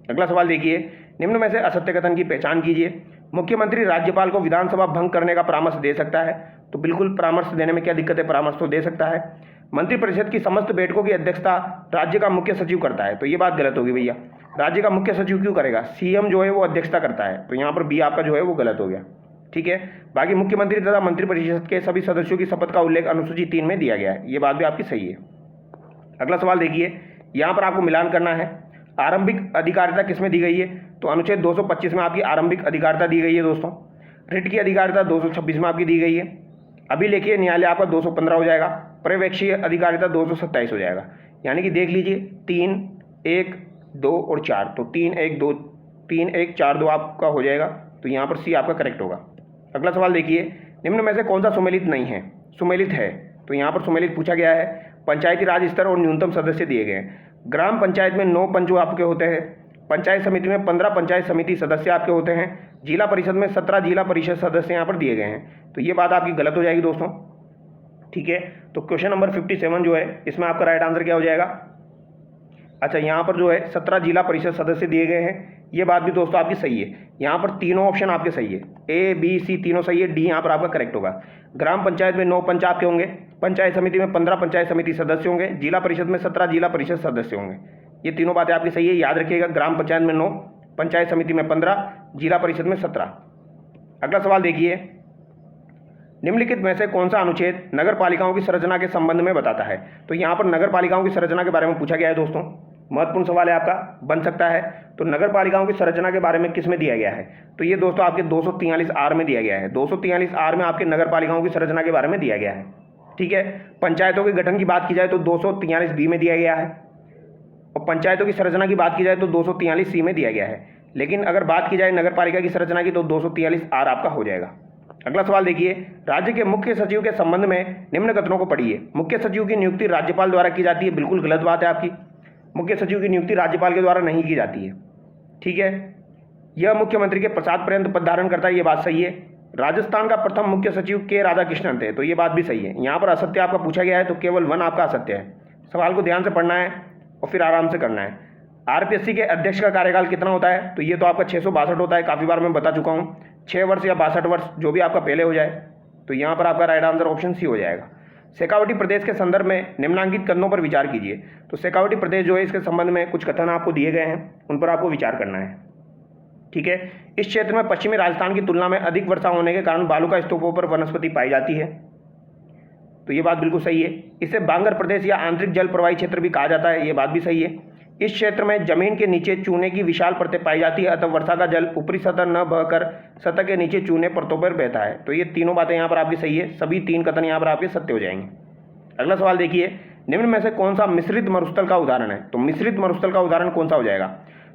A: अगला सवाल देखिए, निम्न में से असत्य कथन की पहचान कीजिए। मुख्यमंत्री राज्यपाल को विधानसभा भंग करने का परामर्श दे सकता है। तो बिल्कुल परामर्श देने में क्या दिक्कत है, परामर्श तो दे सकता है। मंत्रिपरिषद की समस्त बैठकों की अध्यक्षता राज्य का मुख्य सचिव करता है। तो ये बात गलत होगी भैया, राज्य का मुख्य सचिव क्यों करेगा? सीएम जो है वो अध्यक्षता करता है। तो यहाँ पर बी आपका जो है वो गलत हो गया। ठीक है, बाकी मुख्यमंत्री तथा मंत्रिपरिषद के सभी सदस्यों की शपथ का उल्लेख अनुसूची 3 में दिया गया है, ये बात भी आपकी सही है। अगला सवाल देखिए, यहाँ पर आपको मिलान करना है। आरंभिक अधिकारिता किसमें दी गई है? तो अनुच्छेद 225 में आपकी आरंभिक अधिकारिता दी गई है दोस्तों। रिट की अधिकारिता 226 में आपकी दी गई है। अभिलेखीय न्यायालय आपका 215 हो जाएगा। पर्यवेक्षीय अधिकारिता 227 हो जाएगा। यानी कि देख लीजिए 3, 1, 2 और 4, तो 3, 1, 2, 3, 1, 4, 2 आपका हो जाएगा। तो यहाँ पर सी आपका करेक्ट होगा। अगला सवाल देखिए, निम्न में से कौन सा सुमेलित नहीं है? सुमेलित है, तो यहाँ पर सुमेलित पूछा गया है। पंचायती राज स्तर और न्यूनतम सदस्य दिए गए हैं। ग्राम पंचायत में 9 पंच आपके होते हैं। पंचायत समिति में 15 पंचायत समिति सदस्य आपके होते हैं। जिला परिषद में 17 जिला परिषद सदस्य यहाँ पर दिए गए हैं। तो ये बात आपकी गलत हो जाएगी दोस्तों। ठीक है, तो क्वेश्चन नंबर 57 जो है इसमें आपका राइट आंसर क्या हो जाएगा? अच्छा, यहाँ पर जो है 17 जिला परिषद सदस्य दिए गए हैं। ये बात भी दोस्तों आपकी सही है। यहाँ पर तीनों ऑप्शन आपके सही है, ए बी सी तीनों सही है, डी यहाँ पर आपका करेक्ट होगा। ग्राम पंचायत में 9 पंच आपके होंगे। पंचायत समिति में 15 पंचायत समिति सदस्य होंगे। जिला परिषद में 17 जिला परिषद सदस्य होंगे। ये तीनों बातें आपकी सही है, याद रखिएगा। ग्राम पंचायत में 9, पंचायत समिति में 15, जिला परिषद में 17। अगला सवाल देखिए, निम्नलिखित में से कौन सा अनुच्छेद नगर पालिकाओं की संरचना के संबंध में बताता है? तो यहाँ पर नगर पालिकाओं की संरचना के बारे में पूछा गया है दोस्तों। महत्वपूर्ण सवाल है आपका, बन सकता है। तो नगर पालिकाओं की संरचना के बारे में किस में दिया गया है? तो ये दोस्तों आपके 243 आर में दिया गया है। 243 आर में आपके नगर पालिकाओं की संरचना के बारे में दिया गया है। ठीक है, पंचायतों के गठन की बात की जाए तो 243 बी में दिया गया है, और पंचायतों की संरचना की बात की जाए तो 243 सी में दिया गया है। लेकिन अगर बात की जाए नगर पालिका की संरचना की तो 243 आर आपका हो जाएगा। अगला सवाल देखिए, राज्य के मुख्य सचिव के संबंध में निम्न कथनों को पढ़िए। मुख्य सचिव की नियुक्ति राज्यपाल द्वारा की जाती है। बिल्कुल गलत बात है आपकी। मुख्य सचिव की नियुक्ति राज्यपाल के द्वारा नहीं की जाती है। ठीक है, यह मुख्यमंत्री के प्रसाद पर्यंत पद धारण करता है, ये बात सही है। राजस्थान का प्रथम मुख्य सचिव के राधाकृष्णन थे, तो ये बात भी सही है। यहाँ पर असत्य आपका पूछा गया है, तो केवल 1 आपका असत्य है। सवाल को ध्यान से पढ़ना है और फिर आराम से करना है। आरपीएससी के अध्यक्ष का कार्यकाल कितना होता है? तो ये तो आपका 662 होता है। काफ़ी बार मैं बता चुका हूँ, 6 वर्ष या 62 वर्ष, जो भी आपका पहले हो जाए। तो यहाँ पर आपका राइट आंसर ऑप्शन सी हो जाएगा। शेखावटी प्रदेश के संदर्भ में निम्नांकित कथनों पर विचार कीजिए। तो शेखावटी प्रदेश जो है इसके संबंध में कुछ कथन आपको दिए गए हैं, उन पर आपको विचार करना है। ठीक है, इस क्षेत्र में पश्चिमी राजस्थान की तुलना में अधिक वर्षा होने के कारण बालुका स्तूपों पर वनस्पति पाई जाती है। तो ये बात बिल्कुल सही है। इसे बांगर प्रदेश या आंतरिक जल प्रवाही क्षेत्र भी कहा जाता है, ये बात भी सही है। इस क्षेत्र में जमीन के नीचे चूने की विशाल परतें पाई जाती है, अतः वर्षा का जल ऊपरी सतह न बहकर सतह के नीचे चूने परतों पर बहता है। तो ये तीनों बातें यहाँ पर आपकी सही है। सभी 3 कथन यहाँ पर आपके सत्य हो जाएंगे। अगला सवाल देखिए, निम्न में से कौन सा मिश्रित मरुस्थल का उदाहरण है? तो मिश्रित मरुस्थल का उदाहरण कौन सा हो जाएगा?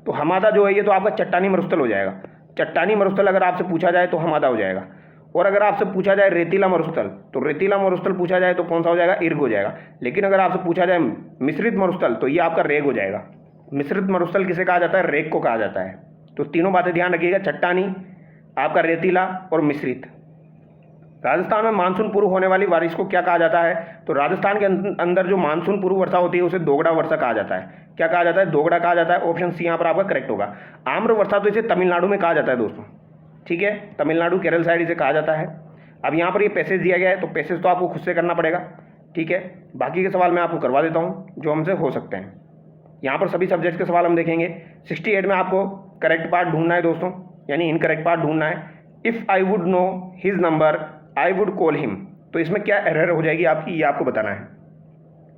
A: तो हमादा जो है ये तो आपका चट्टानी मरुस्थल हो जाएगा। चट्टानी मरुस्थल अगर आपसे पूछा जाए तो हमादा हो जाएगा। और अगर आपसे पूछा जाए रेतीला मरुस्थल, तो रेतीला मरुस्थल पूछा जाए तो कौन सा हो जाएगा? इर्ग हो जाएगा। लेकिन अगर आपसे पूछा जाए मिश्रित मरुस्थल, तो ये आपका रेग हो जाएगा। मिश्रित मरुस्थल किसे कहा जाता है? रेग को कहा जाता है। तो तीनों बातें ध्यान रखिएगा, चट्टानी, आपका रेतीला और मिश्रित। राजस्थान में मानसून पूर्व होने वाली बारिश को क्या कहा जाता है? तो राजस्थान के अंदर जो मानसून पूर्व वर्षा होती है उसे दोगड़ा वर्षा कहा जाता है। क्या कहा जाता है? दोगड़ा कहा जाता है। ऑप्शन सी यहाँ पर आपका करेक्ट होगा। आम्र वर्षा तो इसे तमिलनाडु में कहा जाता है दोस्तों। ठीक है, तमिलनाडु केरल साइड इसे कहा जाता है। अब यहाँ पर ये पैसेज दिया गया है, तो पैसेज तो आपको खुद से करना पड़ेगा। ठीक है, बाकी के सवाल मैं आपको करवा देता हूँ जो हमसे हो सकते हैं। यहाँ पर सभी सब्जेक्ट के सवाल हम देखेंगे। 68 में आपको करेक्ट पार्ट ढूंढना है दोस्तों, यानी इनकरेक्ट पार्ट ढूंढना है। If I would know his number I would call him, तो इसमें क्या एरर हो जाएगी आपकी, ये आपको बताना है।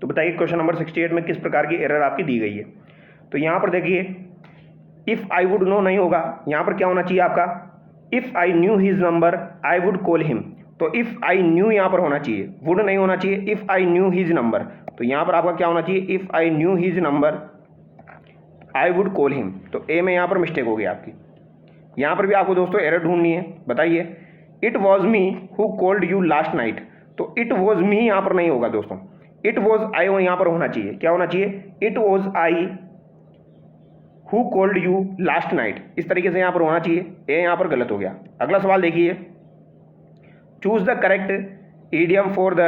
A: तो बताइए क्वेश्चन नंबर 68 में किस प्रकार की एरर आपकी दी गई है। तो यहाँ पर देखिए, इफ़ आई वुड नो नहीं होगा, यहाँ पर क्या होना चाहिए आपका? If I knew his number I would call him. तो इफ़ आई न्यू यहाँ पर होना चाहिए, वुड नहीं होना चाहिए। If I knew his number, तो यहाँ पर आपका क्या होना चाहिए? If I knew his number I would call him. तो ए में यहाँ पर मिस्टेक हो गई आपकी। यहाँ पर भी आपको दोस्तों एरर ढूंढनी है। बताइए, it was me who called you last night. तो इट वॉज मी यहाँ पर नहीं होगा दोस्तों, इट वॉज आई यहाँ पर होना चाहिए। क्या होना चाहिए? It was I who called you last night, इस तरीके से यहाँ पर होना चाहिए। ए यहाँ पर गलत हो गया। अगला सवाल देखिए, choose the correct idiom for the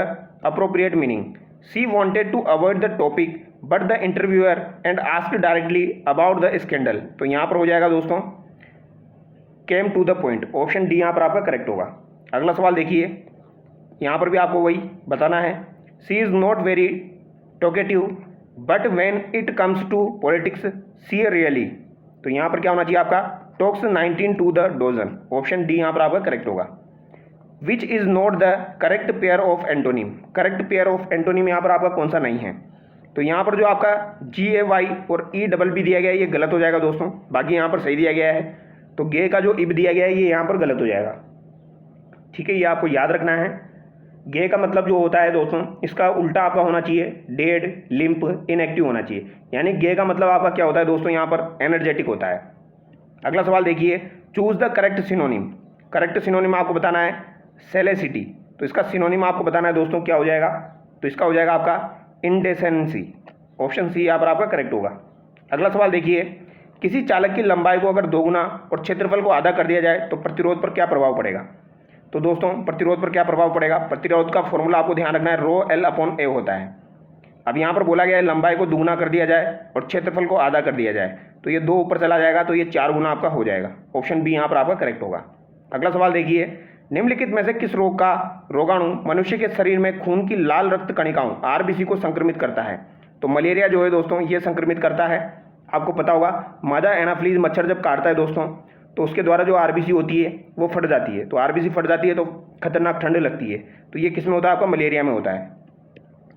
A: appropriate meaning. She wanted to avoid the topic but the interviewer and asked directly about the scandal. तो यहाँ पर हो जाएगा दोस्तों came to the point. Option D यहाँ पर आपका करेक्ट होगा। अगला सवाल देखिए, यहाँ पर भी आपको वही बताना है। She is not very talkative but when it comes to politics she really. तो यहाँ पर क्या होना चाहिए आपका? Talks 19 to the dozen. Option D यहाँ पर आपका करेक्ट होगा। Which is not the correct pair of antonym. Correct pair of antonym यहाँ पर आपका कौन सा नहीं है? तो यहाँ पर जो आपका GAY और EBB दिया गया है ये गलत हो जाएगा दोस्तों। बाकी यहाँ पर सही दिया गया है। तो गे का जो इब दिया गया है ये यहाँ पर गलत हो जाएगा। ठीक है, ये आपको याद रखना है। गे का मतलब जो होता है दोस्तों, इसका उल्टा आपका होना चाहिए डेड, लिम्प, इनएक्टिव होना चाहिए। यानी गे का मतलब आपका क्या होता है दोस्तों? यहाँ पर एनर्जेटिक होता है। अगला सवाल देखिए, choose the correct synonym. Correct synonym आपको बताना है सेलेसिटी। तो इसका सिनोनिम आपको बताना है दोस्तों, क्या हो जाएगा? तो इसका हो जाएगा आपका इंडेसेंसी। ऑप्शन सी यहाँ पर आपका करेक्ट होगा। अगला सवाल देखिए, किसी चालक की लंबाई को अगर दोगुना और क्षेत्रफल को आधा कर दिया जाए तो प्रतिरोध पर क्या प्रभाव पड़ेगा। तो दोस्तों प्रतिरोध पर क्या प्रभाव पड़ेगा, प्रतिरोध का फॉर्मूला आपको ध्यान रखना है, रो एल अपॉन ए होता है। अब यहाँ पर बोला गया है लंबाई को दुगुना कर दिया जाए और क्षेत्रफल को आधा कर दिया जाए, तो ये 2 ऊपर चला जाएगा, तो ये 4 गुना आपका हो जाएगा। ऑप्शन बी यहाँ पर आपका करेक्ट होगा। अगला सवाल देखिए, निम्नलिखित में से किस रोग का रोगाणु मनुष्य के शरीर में खून की लाल रक्त कणिकाओं आरबीसी को संक्रमित करता है। तो मलेरिया जो है दोस्तों ये संक्रमित करता है। आपको पता होगा मादा एनाफ्लीज मच्छर जब काटता है दोस्तों तो उसके द्वारा जो आरबीसी होती है वो फट जाती है, तो आरबीसी फट जाती है तो खतरनाक ठंड लगती है, तो ये किस में होता है, आपका मलेरिया में होता है।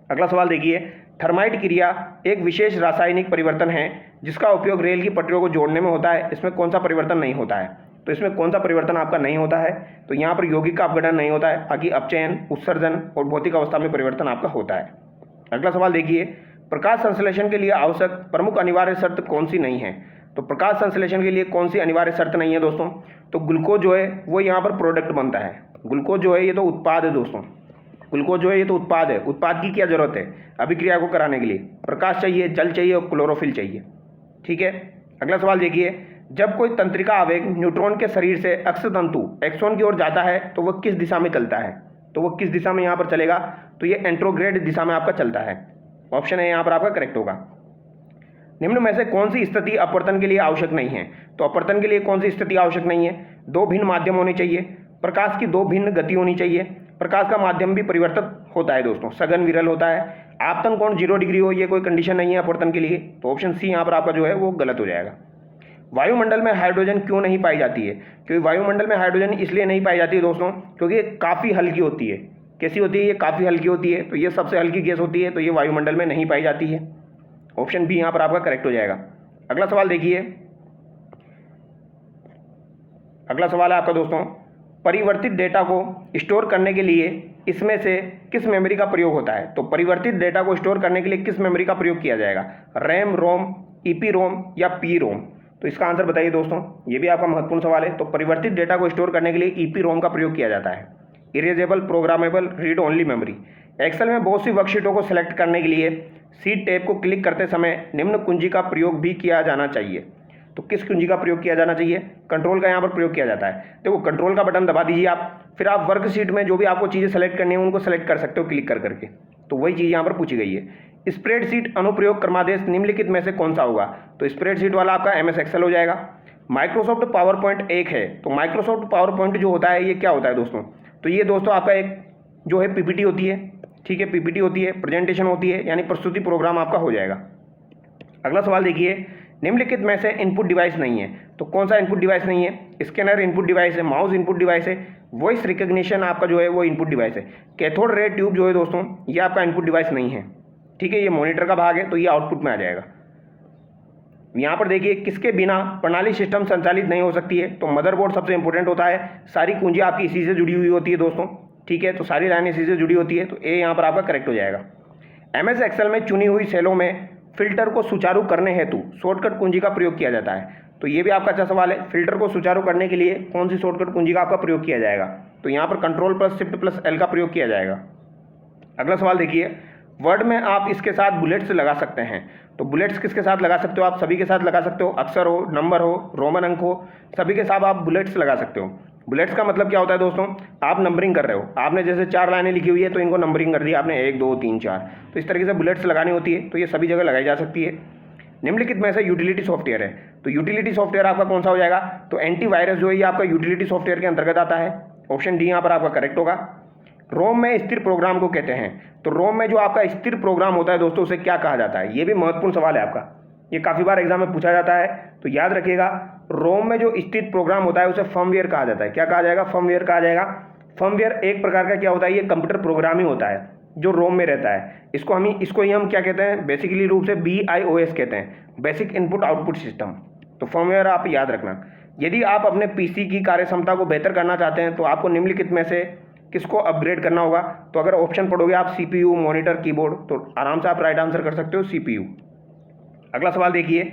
A: अगला सवाल देखिए, थर्माइट क्रिया एक विशेष रासायनिक परिवर्तन है जिसका उपयोग रेल की पटरियों को जोड़ने में होता है, इसमें कौन सा परिवर्तन नहीं होता है। तो इसमें कौन सा परिवर्तन आपका नहीं होता है, तो यहाँ पर यौगिक का अपघटन नहीं होता है, बाकी अपचयन, उत्सर्जन और भौतिक अवस्था में परिवर्तन आपका होता है। अगला सवाल देखिए, प्रकाश संश्लेषण के लिए आवश्यक प्रमुख अनिवार्य शर्त कौन सी नहीं है। तो प्रकाश संश्लेषण के लिए कौन सी अनिवार्य शर्त नहीं है दोस्तों, तो ग्लूकोज जो है वो यहाँ पर प्रोडक्ट बनता है। ग्लूकोज जो है ये तो उत्पाद है दोस्तों, ग्लूकोज जो है ये तो उत्पाद है, उत्पाद की क्या जरूरत है अभिक्रिया को कराने के लिए, प्रकाश चाहिए, जल चाहिए और क्लोरोफिल चाहिए। ठीक है। अगला सवाल देखिए, जब कोई तंत्रिका आवेग न्यूट्रॉन के शरीर से अक्षतंतु एक्सॉन की ओर जाता है तो वह किस दिशा में चलता है। तो वह किस दिशा में यहाँ पर चलेगा, तो ये एंट्रोग्रेड दिशा में आपका चलता है। ऑप्शन है यहाँ पर आपका करेक्ट होगा। निम्न में से कौन सी स्थिति अपवर्तन के लिए आवश्यक नहीं है। तो अपवर्तन के लिए कौन सी स्थिति आवश्यक नहीं है, 2 भिन्न माध्यम होने चाहिए, प्रकाश की 2 भिन्न गति होनी चाहिए, प्रकाश का माध्यम भी परिवर्तित होता है दोस्तों, सघन विरल होता है, आपतन कोण 0 डिग्री हो, ये कोई कंडीशन नहीं है अपवर्तन के लिए। तो ऑप्शन सी यहाँ पर आपका जो है वो गलत हो जाएगा। वायुमंडल में हाइड्रोजन क्यों नहीं पाई जाती है, क्योंकि वायुमंडल में हाइड्रोजन इसलिए नहीं पाई जाती है दोस्तों क्योंकि ये काफ़ी हल्की होती है। कैसी होती है, ये काफ़ी हल्की होती है, तो ये सबसे हल्की गैस होती है, तो ये वायुमंडल में नहीं पाई जाती है। ऑप्शन बी यहाँ पर आपका करेक्ट हो जाएगा। अगला सवाल देखिए, अगला सवाल है आपका दोस्तों, परिवर्तित डेटा को स्टोर करने के लिए इसमें से किस मेमोरी का प्रयोग होता है। तो परिवर्तित डेटा को स्टोर करने के लिए किस मेमोरी का प्रयोग किया जाएगा, रैम रोम, ईपी रोम या पी रोम। तो इसका आंसर बताइए दोस्तों, ये भी आपका महत्वपूर्ण सवाल है। तो परिवर्तित डेटा को स्टोर करने के लिए ईपी रोम का प्रयोग किया जाता है, erasable programmable read only memory. Excel में बहुत सी वर्कशीटों को सिलेक्ट करने के लिए सीट टैब को क्लिक करते समय निम्न कुंजी का प्रयोग भी किया जाना चाहिए। तो किस कुंजी का प्रयोग किया जाना चाहिए, कंट्रोल का यहाँ पर प्रयोग किया जाता है। देखो कंट्रोल का बटन दबा दीजिए आप, फिर आप वर्कशीट में जो भी आपको चीज़ें सेलेक्ट करनी है उनको सेलेक्ट कर सकते हो क्लिक कर करके। तो वही चीज़ यहाँ पर पूछी गई है। स्प्रेडशीट अनुप्रयोग क्रमादेश निम्नलिखित में से कौन सा होगा। तो स्प्रेडशीट वाला आपका MS एक्सेल हो जाएगा। माइक्रोसॉफ्ट पावर पॉइंट एक है, तो माइक्रोसॉफ्ट पावर पॉइंट जो होता है ये क्या होता है दोस्तों, तो ये दोस्तों आपका एक जो है PPT होती है। ठीक है, PPT होती है, प्रेजेंटेशन होती है, यानी प्रस्तुति प्रोग्राम आपका हो जाएगा। अगला सवाल देखिए, निम्नलिखित में से इनपुट डिवाइस नहीं है। तो कौन सा इनपुट डिवाइस नहीं है, स्कैनर इनपुट डिवाइस है, माउस इनपुट डिवाइस है, वॉइस रिकग्निशन आपका जो है वो इनपुट डिवाइस है। कैथोड रे ट्यूब जो है दोस्तों ये आपका इनपुट डिवाइस नहीं है। ठीक है, ये मॉनिटर का भाग है तो ये आउटपुट में आ जाएगा। यहाँ पर देखिए, किसके बिना प्रणाली सिस्टम संचालित नहीं हो सकती है। तो मदरबोर्ड सबसे इंपॉर्टेंट होता है, सारी कुंजी आपकी इसी से जुड़ी हुई होती है दोस्तों। ठीक है, तो सारी लाइनें इसी से जुड़ी होती है, तो ए यहाँ पर आपका करेक्ट हो जाएगा। MS एक्सेल में चुनी हुई सेलों में फिल्टर को सुचारू करने हेतु शॉर्टकट कुंजी का प्रयोग किया जाता है। तो ये भी आपका अच्छा सवाल है, फिल्टर को सुचारू करने के लिए कौन सी शॉर्टकट कुंजी का आपका प्रयोग किया जाएगा। तो यहाँ पर Ctrl+Shift+L का प्रयोग किया जाएगा। अगला सवाल देखिए, वर्ड में आप इसके साथ बुलेट्स लगा सकते हैं। तो बुलेट्स किसके साथ लगा सकते हो, आप सभी के साथ लगा सकते हो, अक्षर हो, नंबर हो, रोमन अंक हो, सभी के साथ आप बुलेट्स लगा सकते हो। बुलेट्स का मतलब क्या होता है दोस्तों, आप नंबरिंग कर रहे हो, आपने जैसे 4 लाइनें लिखी हुई है तो इनको नंबरिंग कर दिया आपने 1 2 3 4, तो इस तरीके से बुलेट्स लगानी होती है, तो ये सभी जगह लगाई जा सकती है। निम्नलिखित में से यूटिलिटी सॉफ्टवेयर है। तो यूटिलिटी सॉफ्टवेयर आपका कौन सा हो जाएगा, तो एंटीवायरस जो है ये आपका यूटिलिटी सॉफ्टवेयर के अंतर्गत आता है। ऑप्शन डी यहाँ पर आपका करेक्ट होगा। रोम में स्थिर प्रोग्राम को कहते हैं। तो रोम में जो आपका स्थिर प्रोग्राम होता है दोस्तों उसे क्या कहा जाता है, ये भी महत्वपूर्ण सवाल है आपका, ये काफ़ी बार एग्जाम में पूछा जाता है। तो याद रखिएगा, रोम में जो स्थिर प्रोग्राम होता है उसे फर्मवेयर कहा जाता है। क्या कहा जाएगा, फर्मवेयर कहा जाएगा। फर्मवेयर एक प्रकार का क्या होता है, ये कंप्यूटर प्रोग्राम ही होता है जो रोम में रहता है। इसको ही हम क्या कहते हैं, बेसिकली रूप से BIOS कहते हैं, बेसिक इनपुट आउटपुट सिस्टम। तो फर्मवेयर आप याद रखना। यदि आप अपने PC की कार्यक्षमता को बेहतर करना चाहते हैं तो आपको निम्नलिखित में से किसको अपग्रेड करना होगा। तो अगर ऑप्शन पढ़ोगे आप CPU, मॉनिटर, कीबोर्ड, तो आराम से आप राइट आंसर कर सकते हो CPU। अगला सवाल देखिए,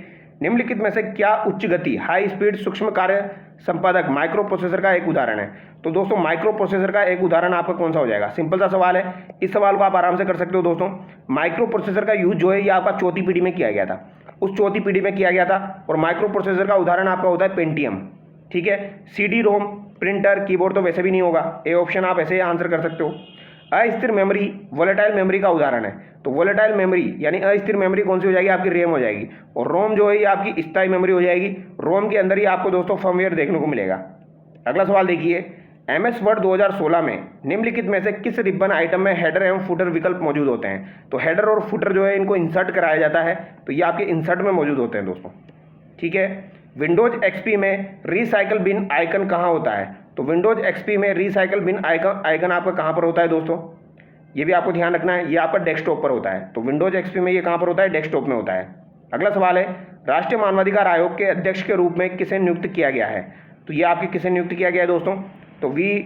A: निम्नलिखित में से क्या उच्च गति हाई स्पीड सूक्ष्म कार्य संपादक माइक्रो प्रोसेसर का एक उदाहरण है। तो दोस्तों माइक्रो प्रोसेसर का एक उदाहरण आपका कौन सा हो जाएगा? सिंपल सा सवाल है, इस सवाल को आप आराम से कर सकते हो दोस्तों। माइक्रो प्रोसेसर का यूज जो है ये आपका चौथी पीढ़ी में किया गया था, उस चौथी पीढ़ी में किया गया था। और माइक्रो प्रोसेसर का उदाहरण आपका होता है पेंटियम, ठीक है। CD रोम, प्रिंटर, कीबोर्ड तो वैसे भी नहीं होगा, ए ऑप्शन आप ऐसे आंसर कर सकते हो। अस्थिर मेमोरी वोलेटाइल मेमोरी का उदाहरण है। तो वोलेटाइल मेमोरी यानी अस्थिर मेमोरी कौन सी हो जाएगी? आपकी रैम हो जाएगी। और रोम जो है ये आपकी स्थायी मेमोरी हो जाएगी। रोम के अंदर ही आपको दोस्तों फर्मवेयर देखने को मिलेगा। अगला सवाल देखिए, MS वर्ड 2016 में निम्नलिखित में से किस रिबन आइटम में हेडर एवं फुटर विकल्प मौजूद होते हैं? तो हेडर और फुटर जो है इनको इंसर्ट कराया जाता है, तो ये आपके इंसर्ट में मौजूद होते हैं दोस्तों, ठीक है। विंडोज XP में रिसाइकल बिन आइकन कहाँ होता है? तो विंडोज XP में रिसाइकल बिन आइकन आपका कहाँ पर होता है दोस्तों? ये भी आपको ध्यान रखना है, ये आपका डेस्कटॉप पर होता है। तो विंडोज XP में ये कहाँ पर होता है? डेस्कटॉप में होता है। अगला सवाल है, राष्ट्रीय मानवाधिकार आयोग के अध्यक्ष के रूप में किसे नियुक्त किया गया है? तो ये आपके किसे नियुक्त किया गया है दोस्तों? तो ये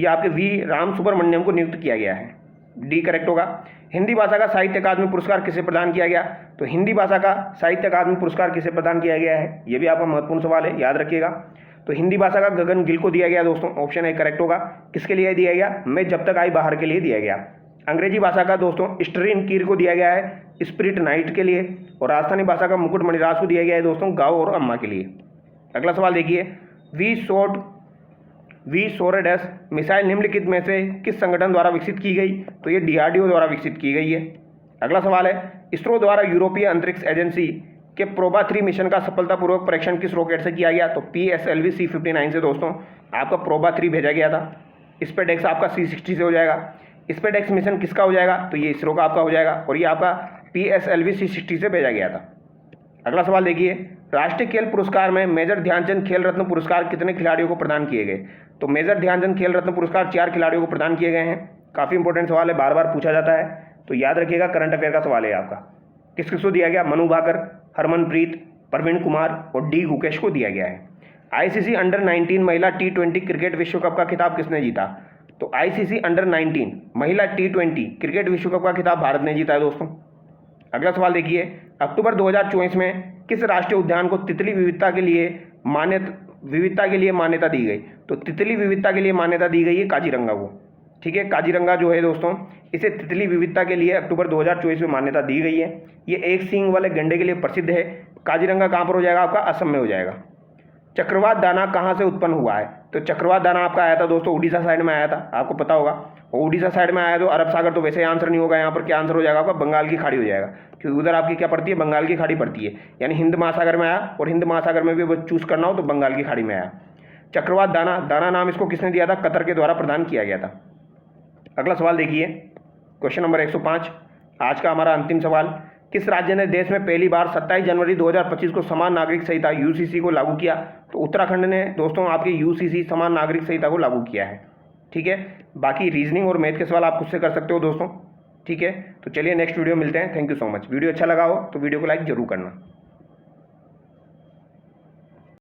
A: आपके वी राम सुब्रमण्यम को नियुक्त किया गया है। डी करेक्ट होगा। हिंदी भाषा का साहित्य अकादमी पुरस्कार किसे प्रदान किया गया? तो हिंदी भाषा का साहित्य अकादमी पुरस्कार किसे प्रदान किया गया है? ये भी आपका महत्वपूर्ण सवाल है, याद रखिएगा। तो हिंदी भाषा का गगन गिल को दिया गया दोस्तों, ऑप्शन ए करेक्ट होगा। किसके लिए दिया गया? मैं जब तक आई बाहर के लिए दिया गया। अंग्रेजी भाषा का दोस्तों स्टरीन कीर को दिया गया है स्पिरिट नाइट के लिए। और राजस्थानी भाषा का मुकुट मणिराज को दिया गया है दोस्तों गाँव और अम्मा के लिए। अगला सवाल देखिए, वी सोरेडस मिसाइल निम्नलिखित में से किस संगठन द्वारा विकसित की गई? तो ये DRDO द्वारा विकसित की गई है। अगला सवाल है, इसरो द्वारा यूरोपीय अंतरिक्ष एजेंसी के प्रोबा 3 मिशन का सफलतापूर्वक परीक्षण किस रॉकेट से किया गया? तो PSLV C-59 से दोस्तों आपका प्रोबा 3 भेजा गया था। स्पेसएक्स आपका C-60 से हो जाएगा। स्पेसएक्स मिशन किसका हो जाएगा? तो ये इसरो का आपका हो जाएगा, और ये आपका PSLV C-60 से भेजा गया था। अगला सवाल देखिए, राष्ट्रीय खेल पुरस्कार में मेजर ध्यानचंद खेल रत्न पुरस्कार कितने खिलाड़ियों को प्रदान किए गए? तो मेजर ध्यानचंद खेल रत्न पुरस्कार 4 खिलाड़ियों को प्रदान किए गए हैं। काफ़ी इंपॉर्टेंट सवाल है, बार बार पूछा जाता है, तो याद रखिएगा, करंट अफेयर का सवाल है आपका। किस किस को दिया गया? मनु भाकर, हरमनप्रीत, प्रवीण कुमार और D गुकेश को दिया गया है। ICC अंडर 19 महिला T20 क्रिकेट विश्व कप का खिताब किसने जीता? तो ICC अंडर 19 महिला T20 क्रिकेट विश्व कप का खिताब भारत ने जीता है दोस्तों। अगला सवाल देखिए, अक्टूबर 2024 में किस राष्ट्रीय उद्यान को तितली विविधता के लिए मान्यता दी गई? तो तितली विविधता के लिए मान्यता दी गई है काजीरंगा को, ठीक है। काजीरंगा जो है दोस्तों, इसे तितली विविधता के लिए अक्टूबर 2024 में मान्यता दी गई है। ये एक सींग वाले गंडे के लिए प्रसिद्ध है। काजीरंगा कहाँ पर हो जाएगा? आपका असम में हो जाएगा। चक्रवात दाना कहाँ से उत्पन्न हुआ है? तो चक्रवात दाना आपका आया था दोस्तों उड़ीसा साइड में आया था, आपको पता होगा। और उड़ीसा साइड में आया तो अरब सागर तो वैसे आंसर नहीं होगा, यहाँ पर क्या आंसर हो जाएगा आपका? बंगाल की खाड़ी हो जाएगा, क्योंकि उधर आपकी क्या पड़ती है? बंगाल की खाड़ी पड़ती है। यानी हिंद महासागर में आया, और हिंद महासागर में भी चूज करना हो तो बंगाल की खाड़ी में आया। चक्रवात दाना नाम इसको किसने दिया था? कतर के द्वारा प्रदान किया गया था। अगला सवाल देखिए, क्वेश्चन नंबर 105, आज का हमारा अंतिम सवाल। किस राज्य ने देश में पहली बार 27 जनवरी 2025 को समान नागरिक संहिता UCC को लागू किया? तो उत्तराखंड ने दोस्तों आपके UCC समान नागरिक संहिता को लागू किया है, ठीक है। बाकी रीजनिंग और मैथ के सवाल आप खुद से कर सकते हो दोस्तों, ठीक है। तो चलिए नेक्स्ट वीडियो मिलते हैं। Thank you so much. Video अच्छा लगा हो तो वीडियो को लाइक जरूर करना।